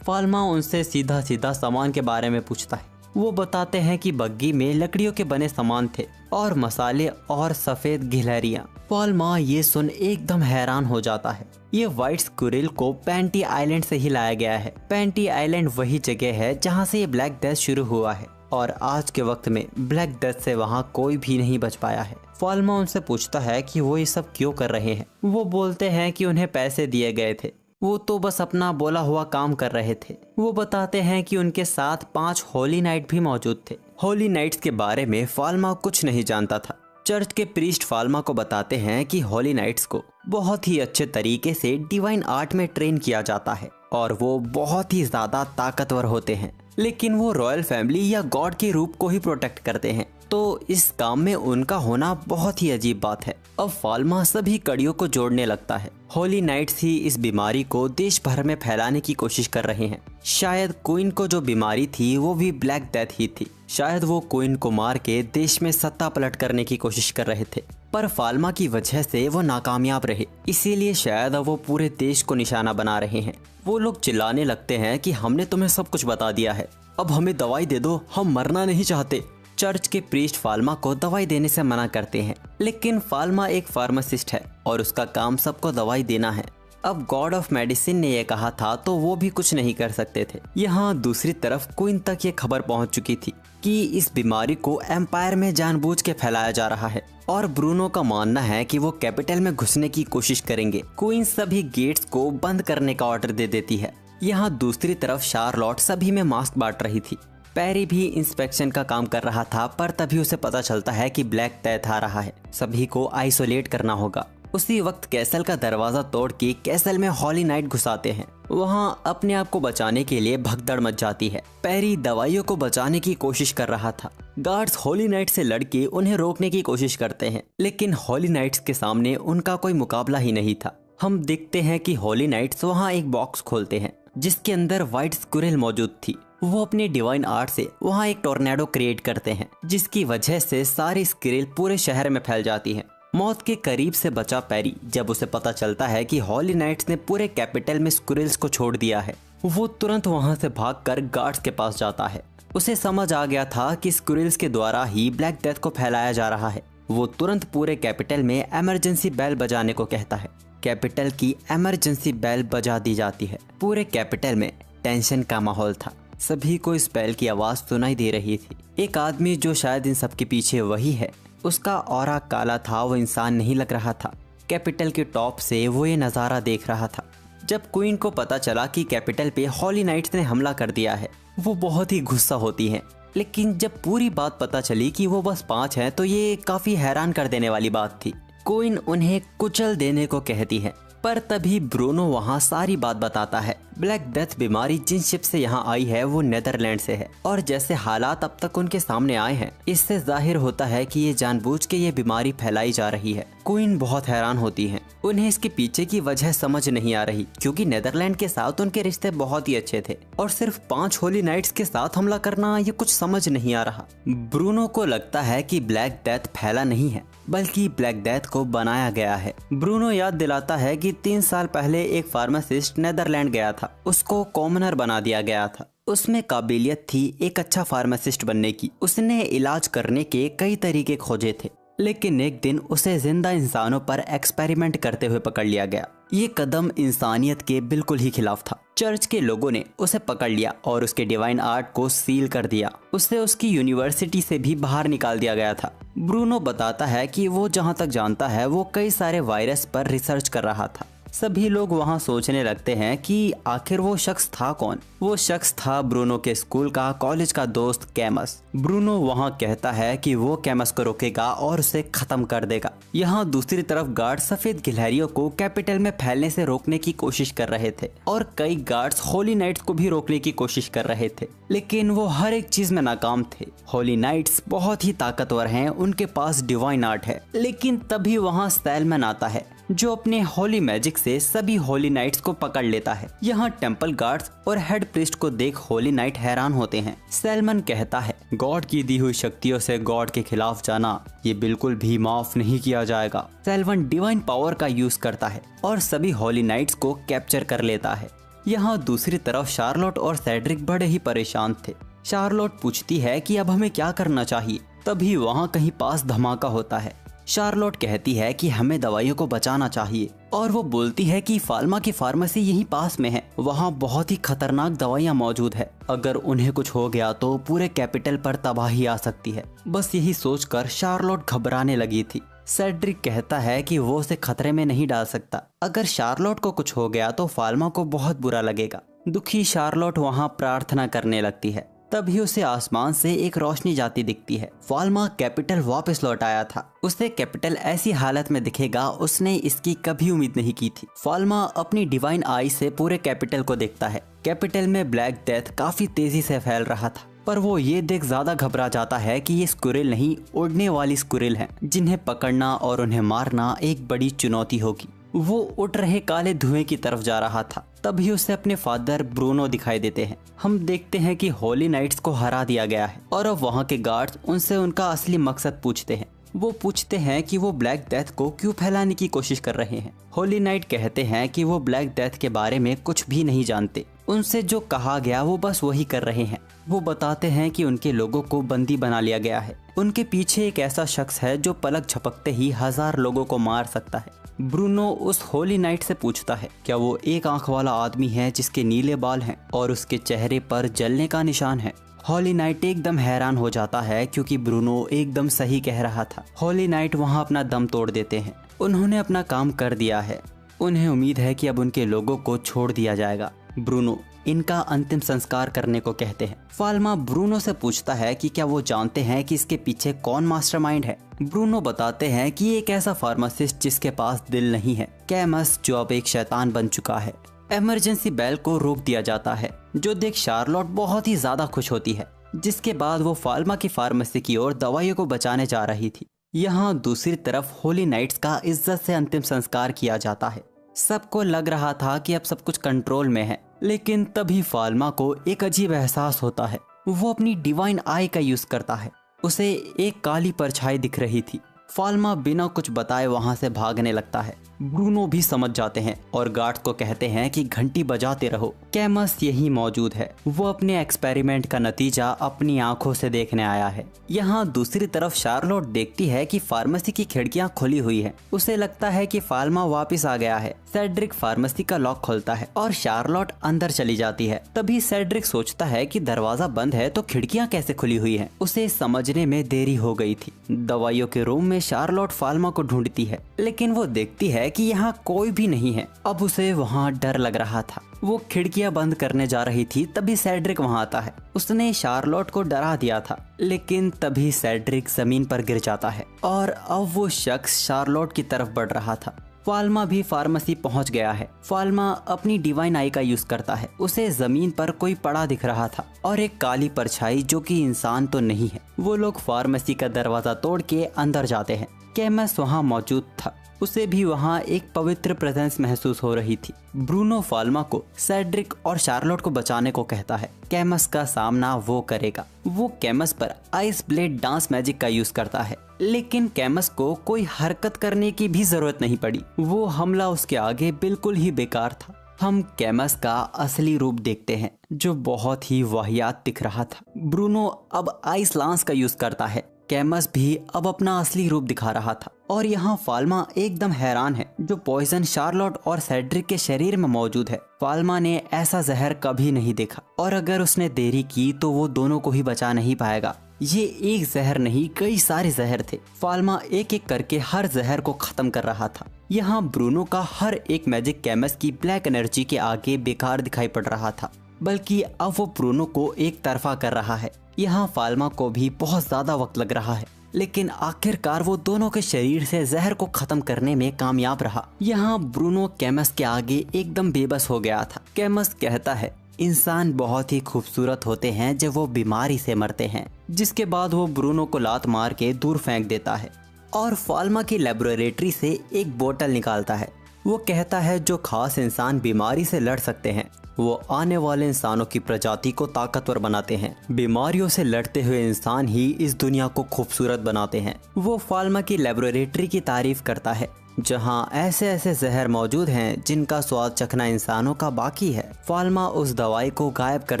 Speaker 1: फाल्मा उनसे सीधा सीधा सामान के बारे में पूछता है। वो बताते हैं कि बग्गी में लकड़ियों के बने सामान थे और मसाले और सफेद गिलहरियां। फाल्मा ये सुन एकदम हैरान हो जाता है। ये व्हाइट स्क्विरल को पैंटी आइलैंड से ही लाया गया है। पैंटी आइलैंड वही जगह है जहाँ से ये ब्लैक डेथ शुरू हुआ है और आज के वक्त में ब्लैक डेथ से वहाँ कोई भी नहीं बच पाया है। फाल्मा उनसे पूछता है कि वो ये सब क्यों कर रहे हैं। वो बोलते हैं कि उन्हें पैसे दिए गए थे, वो तो बस अपना बोला हुआ काम कर रहे थे। वो बताते हैं कि उनके साथ 5 होली नाइट भी मौजूद थे। होली नाइट्स के बारे में फाल्मा कुछ नहीं जानता था। चर्च के प्रीस्ट फाल्मा को बताते हैं कि होली नाइट्स को बहुत ही अच्छे तरीके से डिवाइन आर्ट में ट्रेन किया जाता है और वो बहुत ही ज्यादा ताकतवर होते हैं, लेकिन वो रॉयल फैमिली या गॉड के रूप को ही प्रोटेक्ट करते हैं, तो इस काम में उनका होना बहुत ही अजीब बात है। अब फाल्मा सभी कड़ियों को जोड़ने लगता है। होली नाइट्स ही इस बीमारी को देश भर में फैलाने की कोशिश कर रहे हैं। शायद क्वीन को जो बीमारी थी वो भी ब्लैक डेथ ही थी। शायद वो क्वीन को मार के देश में सत्ता पलट करने की कोशिश कर रहे थे, पर फाल्मा की वजह से वो नाकामयाब रहे, इसीलिए शायद अब वो पूरे देश को निशाना बना रहे हैं। वो लोग चिल्लाने लगते हैं कि हमने तुम्हें सब कुछ बता दिया है, अब हमें दवाई दे दो, हम मरना नहीं चाहते। चर्च के प्रीस्ट फाल्मा को दवाई देने से मना करते हैं, लेकिन फाल्मा एक फार्मासिस्ट है और उसका काम सबको दवाई देना है। अब गॉड ऑफ मेडिसिन ने यह कहा था तो वो भी कुछ नहीं कर सकते थे। यहाँ दूसरी तरफ क्वीन तक ये खबर पहुँच चुकी थी कि इस बीमारी को एम्पायर में जानबूझ के फैलाया जा रहा है और ब्रूनो का मानना है कि वो कैपिटल में घुसने की कोशिश करेंगे। क्वीन सभी गेट्स को बंद करने का ऑर्डर दे देती है। यहाँ दूसरी तरफ शार्लॉट सभी में मास्क बांट रही थी। पैरी भी इंस्पेक्शन का काम कर रहा था, पर तभी उसे पता चलता है कि ब्लैक डेथ आ रहा है, सभी को आइसोलेट करना होगा। उसी वक्त कैसल का दरवाजा तोड़ के कैसल में हॉली नाइट घुसाते हैं। वहाँ अपने आप को बचाने के लिए भगदड़ मच जाती है। पैरी दवाइयों को बचाने की कोशिश कर रहा था। गार्ड्स हॉली नाइट से लड़के उन्हें रोकने की कोशिश करते हैं, लेकिन हॉली नाइट्स के सामने उनका कोई मुकाबला ही नहीं था। हम देखते हैं कि हॉली नाइट्स वहाँ एक बॉक्स खोलते हैं जिसके अंदर व्हाइट स्क्विरल मौजूद थी। वो अपने डिवाइन आर्ट से वहाँ एक टोर्नेडो क्रिएट करते हैं, जिसकी वजह से सारी स्क्विरल पूरे शहर में फैल जाती है। मौत के करीब से बचा पैरी जब उसे पता चलता है कि हॉली नाइट्स ने पूरे कैपिटल में स्क्विरल्स को छोड़ दिया है, वो तुरंत वहाँ से भागकर गार्ड्स के पास जाता है। उसे समझ आ गया था कि स्क्विरल्स के द्वारा ही ब्लैक डेथ को फैलाया जा रहा है। वो तुरंत पूरे कैपिटल में इमरजेंसी बेल बजाने को कहता है। कैपिटल की इमरजेंसी बेल बजा दी जाती है। पूरे कैपिटल में टेंशन का माहौल था। सभी को इस बेल की आवाज सुनाई दे रही थी। एक आदमी जो शायद इन सब के पीछे वही है, उसका ऑरा काला था, वो इंसान नहीं लग रहा था। कैपिटल के टॉप से वो ये नज़ारा देख रहा था। जब क्वीन को पता चला कि कैपिटल पे हॉली नाइट्स ने हमला कर दिया है, वो बहुत ही गुस्सा होती है। लेकिन जब पूरी बात पता चली कि वो बस 5 हैं, तो ये काफ़ी हैरान कर देने वाली बात थी। क्वीन उन्हें कुचल देने को कहती है, पर तभी ब्रूनो वहाँ सारी बात बताता है। ब्लैक डेथ बीमारी जिन शिप से यहाँ आई है वो नेदरलैंड से है, और जैसे हालात अब तक उनके सामने आए हैं, इससे जाहिर होता है कि ये जानबूझ के ये बीमारी फैलाई जा रही है। क्वीन बहुत हैरान होती है, उन्हें इसके पीछे की वजह समझ नहीं आ रही, क्योंकि नेदरलैंड के साथ उनके रिश्ते बहुत ही अच्छे थे और सिर्फ 5 होली नाइट्स के साथ हमला करना ये कुछ समझ नहीं आ रहा। ब्रूनो को लगता है कि ब्लैक डेथ फैला नहीं है, बल्कि ब्लैक डेथ को बनाया गया है। ब्रूनो याद दिलाता है कि 3 साल पहले एक फार्मासिस्ट नेदरलैंड गया था, उसको कॉमनर बना दिया गया था। उसमें काबिलियत थी एक अच्छा फार्मासिस्ट बनने की। उसने इलाज करने के कई तरीके खोजे थे, लेकिन एक दिन उसे जिंदा इंसानों पर एक्सपेरिमेंट करते हुए पकड़ लिया गया। ये कदम इंसानियत के बिल्कुल ही खिलाफ था। चर्च के लोगों ने उसे पकड़ लिया और उसके डिवाइन आर्ट को सील कर दिया। उसे उसकी यूनिवर्सिटी से भी बाहर निकाल दिया गया था। ब्रूनो बताता है कि वो जहाँ तक जानता है वो कई सारे वायरस पर रिसर्च कर रहा था। सभी लोग वहाँ सोचने लगते हैं कि आखिर वो शख्स था कौन। वो शख्स था ब्रूनो के स्कूल का कॉलेज का दोस्त कैमस। ब्रूनो वहाँ कहता है कि वो कैमस को रोकेगा और उसे खत्म कर देगा। यहाँ दूसरी तरफ गार्ड सफेद गिलहरियों को कैपिटल में फैलने से रोकने की कोशिश कर रहे थे और कई गार्ड्स होली नाइट्स को भी रोकने की कोशिश कर रहे थे, लेकिन वो हर एक चीज में नाकाम थे। होली नाइट्स बहुत ही ताकतवर हैं, उनके पास डिवाइन आर्ट है। लेकिन तभी वहाँ सैलमन आता है जो अपने होली मैजिक से सभी होली नाइट्स को पकड़ लेता है। यहाँ टेम्पल गार्ड्स और हेड प्रीस्ट को देख होली नाइट हैरान होते हैं। सैलमन कहता है, गॉड की दी हुई शक्तियों से गॉड के खिलाफ जाना ये बिल्कुल भी माफ नहीं किया जाएगा। सैलमन डिवाइन पावर का यूज करता है और सभी होली नाइट्स को कैप्चर कर लेता है। यहाँ दूसरी तरफ शार्लोट और सेड्रिक बड़े ही परेशान थे। शार्लोट पूछती है कि अब हमें क्या करना चाहिए। तभी वहाँ कहीं पास धमाका होता है। शार्लोट कहती है कि हमें दवाइयों को बचाना चाहिए और वो बोलती है कि फाल्मा की फार्मेसी यहीं पास में है, वहाँ बहुत ही खतरनाक दवाइयाँ मौजूद है। अगर उन्हें कुछ हो गया तो पूरे कैपिटल पर तबाही आ सकती है। बस यही सोचकर शार्लोट घबराने लगी थी। सेड्रिक कहता है कि वो उसे खतरे में नहीं डाल सकता। अगर शार्लोट को कुछ हो गया तो फाल्मा को बहुत बुरा लगेगा। दुखी शार्लोट वहाँ प्रार्थना करने लगती है। तभी उसे आसमान से एक रोशनी जाती दिखती है। फाल्मा कैपिटल वापस लौट आया था। उसे कैपिटल ऐसी हालत में दिखेगा उसने इसकी कभी उम्मीद नहीं की थी। फाल्मा अपनी डिवाइन आई से पूरे कैपिटल को देखता है। कैपिटल में ब्लैक डेथ काफी तेजी से फैल रहा था, पर वो ये देख ज्यादा घबरा जाता है कि ये स्क्विरल नहीं, उड़ने वाली स्क्विरल हैं, जिन्हें पकड़ना और उन्हें मारना एक बड़ी चुनौती होगी। वो उठ रहे काले धुएं की तरफ जा रहा था। तभी उसे अपने फादर ब्रूनो दिखाई देते हैं। हम देखते हैं कि होली नाइट्स को हरा दिया गया है और अब वहाँ के गार्ड्स उनसे उनका असली मकसद पूछते हैं। वो पूछते हैं कि वो ब्लैक डेथ को क्यों फैलाने की कोशिश कर रहे हैं। होली नाइट कहते हैं कि वो ब्लैक डेथ के बारे में कुछ भी नहीं जानते। उनसे जो कहा गया वो बस वही कर रहे हैं। वो बताते हैं कि उनके लोगों को बंदी बना लिया गया है। उनके पीछे एक ऐसा शख्स है जो पलक झपकते ही 1000 लोगों को मार सकता है। ब्रूनो उस होली नाइट से पूछता है, क्या वो एक आंख वाला आदमी है जिसके नीले बाल हैं और उसके चेहरे पर जलने का निशान है। होली नाइट एकदम हैरान हो जाता है क्योंकि ब्रूनो एकदम सही कह रहा था। होली नाइट वहाँ अपना दम तोड़ देते हैं। उन्होंने अपना काम कर दिया है। उन्हें उम्मीद है कि अब उनके लोगों को छोड़ दिया जाएगा। ब्रूनो इनका अंतिम संस्कार करने को कहते हैं। फाल्मा ब्रूनो से पूछता है कि क्या वो जानते हैं कि इसके पीछे कौन मास्टरमाइंड है। ब्रूनो बताते हैं कि एक ऐसा फार्मासिस्ट जिसके पास दिल नहीं है, कैमस, जो अब एक शैतान बन चुका है। इमरजेंसी बेल को रोक दिया जाता है, जो देख शार्लोट बहुत ही ज्यादा खुश होती है। जिसके बाद वो फाल्मा की फार्मेसी की ओर दवाइयों को बचाने जा रही थी। यहाँ दूसरी तरफ होली नाइट्स का इज्जत से अंतिम संस्कार किया जाता है। सबको लग रहा था कि अब सब कुछ कंट्रोल में है, लेकिन तभी फाल्मा को एक अजीब एहसास होता है। वो अपनी डिवाइन आई का यूज करता है। उसे एक काली परछाई दिख रही थी। फाल्मा बिना कुछ बताए वहां से भागने लगता है। ब्रूनो भी समझ जाते हैं और गार्ड्स को कहते हैं कि घंटी बजाते रहो, कैमस यही मौजूद है। वो अपने एक्सपेरिमेंट का नतीजा अपनी आंखों से देखने आया है। यहाँ दूसरी तरफ शार्लोट देखती है कि फार्मेसी की खिड़कियां खुली हुई है। उसे लगता है कि फाल्मा वापस आ गया है। सेड्रिक फार्मेसी का लॉक खोलता है और शार्लोट अंदर चली जाती है। तभी सेड्रिक सोचता है कि दरवाजा बंद है तो खिड़कियां कैसे खुली हुई हैं। उसे समझने में देरी हो गई थी। दवाइयों के रूम में शार्लोट फाल्मा को ढूंढती है, लेकिन वो देखती है कि यहाँ कोई भी नहीं है। अब उसे वहाँ डर लग रहा था। वो खिड़कियां बंद करने जा रही थी, तभी सेड्रिक वहाँ आता है। उसने शार्लोट को डरा दिया था, लेकिन तभी सेड्रिक जमीन पर गिर जाता है और अब वो शख्स शार्लोट की तरफ बढ़ रहा था। फाल्मा भी फार्मेसी पहुंच गया है। फाल्मा अपनी डिवाइन आई का यूज करता है। उसे जमीन पर कोई पड़ा दिख रहा था और एक काली परछाई जो कि इंसान तो नहीं है। वो लोग फार्मेसी का दरवाजा तोड़ के अंदर जाते हैं। कैमस वहाँ मौजूद था। उसे भी वहाँ एक पवित्र प्रेजेंस महसूस हो रही थी। ब्रूनो फाल्मा को सेड्रिक और शार्लोट को बचाने को कहता है। कैमस का सामना वो करेगा। वो कैमस पर आइस ब्लेड डांस मैजिक का यूज करता है, लेकिन कैमस को कोई हरकत करने की भी जरूरत नहीं पड़ी। वो हमला उसके आगे बिल्कुल ही बेकार था। हम कैमस का असली रूप देखते हैं, जो बहुत ही वाहियात दिख रहा था। ब्रूनो अब आइस लांस का यूज करता है। कैमस भी अब अपना असली रूप दिखा रहा था। और यहाँ फाल्मा एकदम हैरान है, जो पॉइजन शार्लोट और सेड्रिक के शरीर में मौजूद है। फाल्मा ने ऐसा जहर कभी नहीं देखा, और अगर उसने देरी की तो वो दोनों को ही बचा नहीं पाएगा। ये एक जहर नहीं, कई सारे जहर थे। फाल्मा एक एक करके हर जहर को खत्म कर रहा था। यहाँ ब्रूनो का हर एक मैजिक कैमस की ब्लैक एनर्जी के आगे बेकार दिखाई पड़ रहा था, बल्कि अब वो ब्रूनो को एक तरफा कर रहा है। यहाँ फाल्मा को भी बहुत ज्यादा वक्त लग रहा है, लेकिन आखिरकार वो दोनों के शरीर से जहर को खत्म करने में कामयाब रहा। यहाँ ब्रूनो कैमस के आगे एकदम बेबस हो गया था। कैमस कहता है, इंसान बहुत ही खूबसूरत होते हैं जब वो बीमारी से मरते हैं। जिसके बाद वो ब्रूनो को लात मार के दूर फेंक देता है और फाल्मा की लेबोरेटरी से एक बोतल निकालता है। वो कहता है, जो खास इंसान बीमारी से लड़ सकते हैं वो आने वाले इंसानों की प्रजाति को ताकतवर बनाते हैं। बीमारियों से लड़ते हुए इंसान ही इस दुनिया को खूबसूरत बनाते हैं। वो फाल्मा की लेबोरेटरी की तारीफ करता है, जहां ऐसे ऐसे जहर मौजूद हैं जिनका स्वाद चखना इंसानों का बाकी है। फाल्मा उस दवाई को गायब कर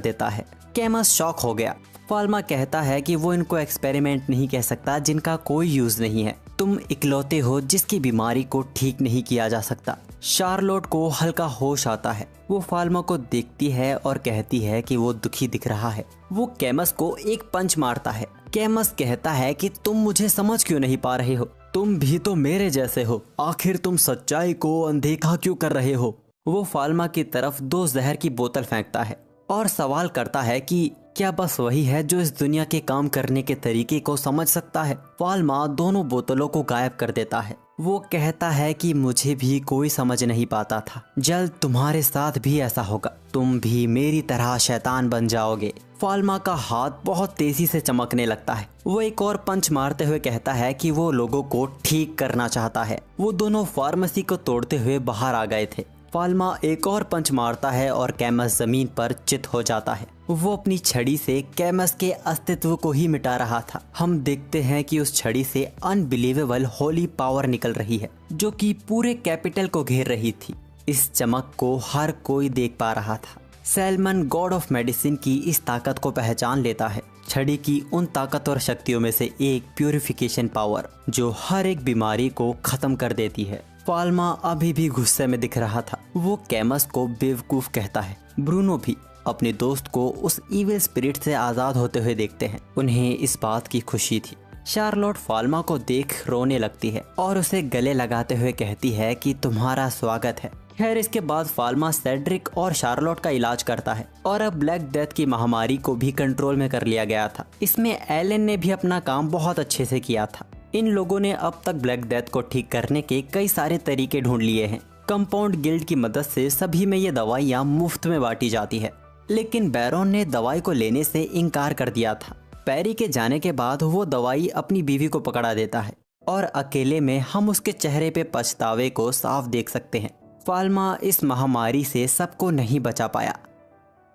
Speaker 1: देता है। कैमस शॉक हो गया। फाल्मा कहता है कि वो इनको एक्सपेरिमेंट नहीं कह सकता जिनका कोई यूज नहीं है। तुम इकलौते हो जिसकी बीमारी को ठीक नहीं किया जा सकता। शार्लोट को हल्का होश आता है। वो फाल्मा को देखती है और कहती है कि वो दुखी दिख रहा है। वो कैमस को एक पंच मारता है। कैमस कहता है कि तुम मुझे समझ क्यों नहीं पा रहे हो, तुम भी तो मेरे जैसे हो, आखिर तुम सच्चाई को अनदेखा क्यों कर रहे हो। वो फाल्मा की तरफ 2 जहर की बोतल फेंकता है और सवाल करता है कि क्या बस वही है जो इस दुनिया के काम करने के तरीके को समझ सकता है। फाल्मा दोनों बोतलों को गायब कर देता है। वो कहता है कि मुझे भी कोई समझ नहीं पाता था, जल्द तुम्हारे साथ भी ऐसा होगा, तुम भी मेरी तरह शैतान बन जाओगे। फाल्मा का हाथ बहुत तेजी से चमकने लगता है। वो एक और पंच मारते हुए कहता है कि वो लोगों को ठीक करना चाहता है। वो दोनों फार्मेसी को तोड़ते हुए बाहर आ गए थे। फाल्मा एक और पंच मारता है और कैमस जमीन पर चित हो जाता है। वो अपनी छड़ी से कैमस के अस्तित्व को ही मिटा रहा था। हम देखते हैं कि उस छड़ी से अनबिलीवेबल होली पावर निकल रही है, जो कि पूरे कैपिटल को घेर रही थी। इस चमक को हर कोई देख पा रहा था। सैलमन गॉड ऑफ मेडिसिन की इस ताकत को पहचान लेता है। छड़ी की उन ताकतवर शक्तियों में से एक प्यूरिफिकेशन पावर, जो हर एक बीमारी को खत्म कर देती है। फाल्मा अभी भी गुस्से में दिख रहा था। वो कैमस को बेवकूफ कहता है। ब्रूनो भी अपने दोस्त को उस इविल स्पिरिट से आजाद होते हुए देखते हैं। उन्हें इस बात की खुशी थी। शार्लोट फाल्मा को देख रोने लगती है और उसे गले लगाते हुए कहती है कि तुम्हारा स्वागत है। खैर, इसके बाद फाल्मा सेड्रिक और शार्लोट का इलाज करता है और अब ब्लैक डेथ की महामारी को भी कंट्रोल में कर लिया गया था। इसमें एलन ने भी अपना काम बहुत अच्छे से किया था। इन लोगों ने अब तक ब्लैक डेथ को ठीक करने के कई सारे तरीके ढूंढ लिए हैं। कंपाउंड गिल्ड की मदद से सभी में ये दवाइयाँ मुफ्त में बांटी जाती है, लेकिन बैरोन ने दवाई को लेने से इनकार कर दिया था। पैरी के जाने के बाद वो दवाई अपनी बीवी को पकड़ा देता है और अकेले में हम उसके चेहरे पे पछतावे को साफ देख सकते हैं। फाल्मा इस महामारी से सबको नहीं बचा पाया,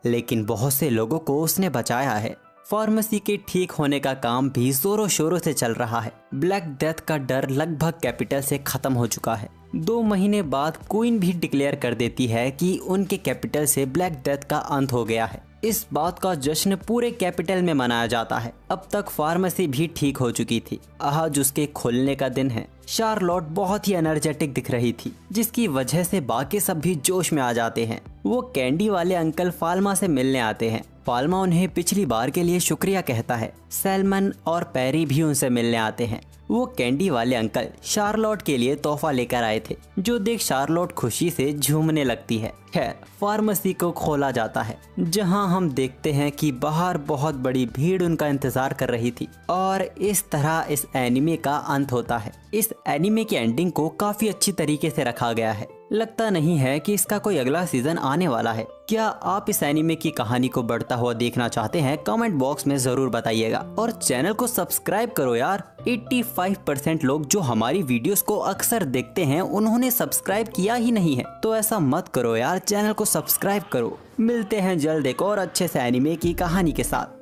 Speaker 1: लेकिन बहुत से लोगों को उसने बचाया है। फार्मेसी के ठीक होने का काम भी जोरों शोरों से चल रहा है। ब्लैक डेथ का डर लगभग कैपिटल से खत्म हो चुका है। 2 महीने बाद क्वीन भी डिक्लेयर कर देती है कि उनके कैपिटल से ब्लैक डेथ का अंत हो गया है। इस बात का जश्न पूरे कैपिटल में मनाया जाता है। अब तक फार्मेसी भी ठीक हो चुकी थी। आज उसके खुलने का दिन है। शार्लोट बहुत ही एनर्जेटिक दिख रही थी, जिसकी वजह से बाकी सब भी जोश में आ जाते हैं। वो कैंडी वाले अंकल फाल्मा से मिलने आते हैं। फाल्मा उन्हें पिछली बार के लिए शुक्रिया कहता है। सैलमन और पैरी भी उनसे मिलने आते हैं। वो कैंडी वाले अंकल शार्लोट के लिए तोहफा लेकर आए थे, जो देख शार्लोट खुशी से झूमने लगती है। खैर, फार्मेसी को खोला जाता है, जहां हम देखते हैं कि बाहर बहुत बड़ी भीड़ उनका इंतजार कर रही थी। और इस तरह इस एनिमे का अंत होता है। इस एनिमे की एंडिंग को काफी अच्छी तरीके से रखा गया है। लगता नहीं है कि इसका कोई अगला सीजन आने वाला है। क्या आप इस एनिमे की कहानी को बढ़ता हुआ देखना चाहते हैं? कमेंट बॉक्स में जरूर बताइएगा और चैनल को सब्सक्राइब करो यार। 85% लोग जो हमारी वीडियोस को अक्सर देखते हैं उन्होंने सब्सक्राइब किया ही नहीं है, तो ऐसा मत करो यार, चैनल को सब्सक्राइब करो। मिलते हैं जल्द एक और अच्छे से एनिमे की कहानी के साथ।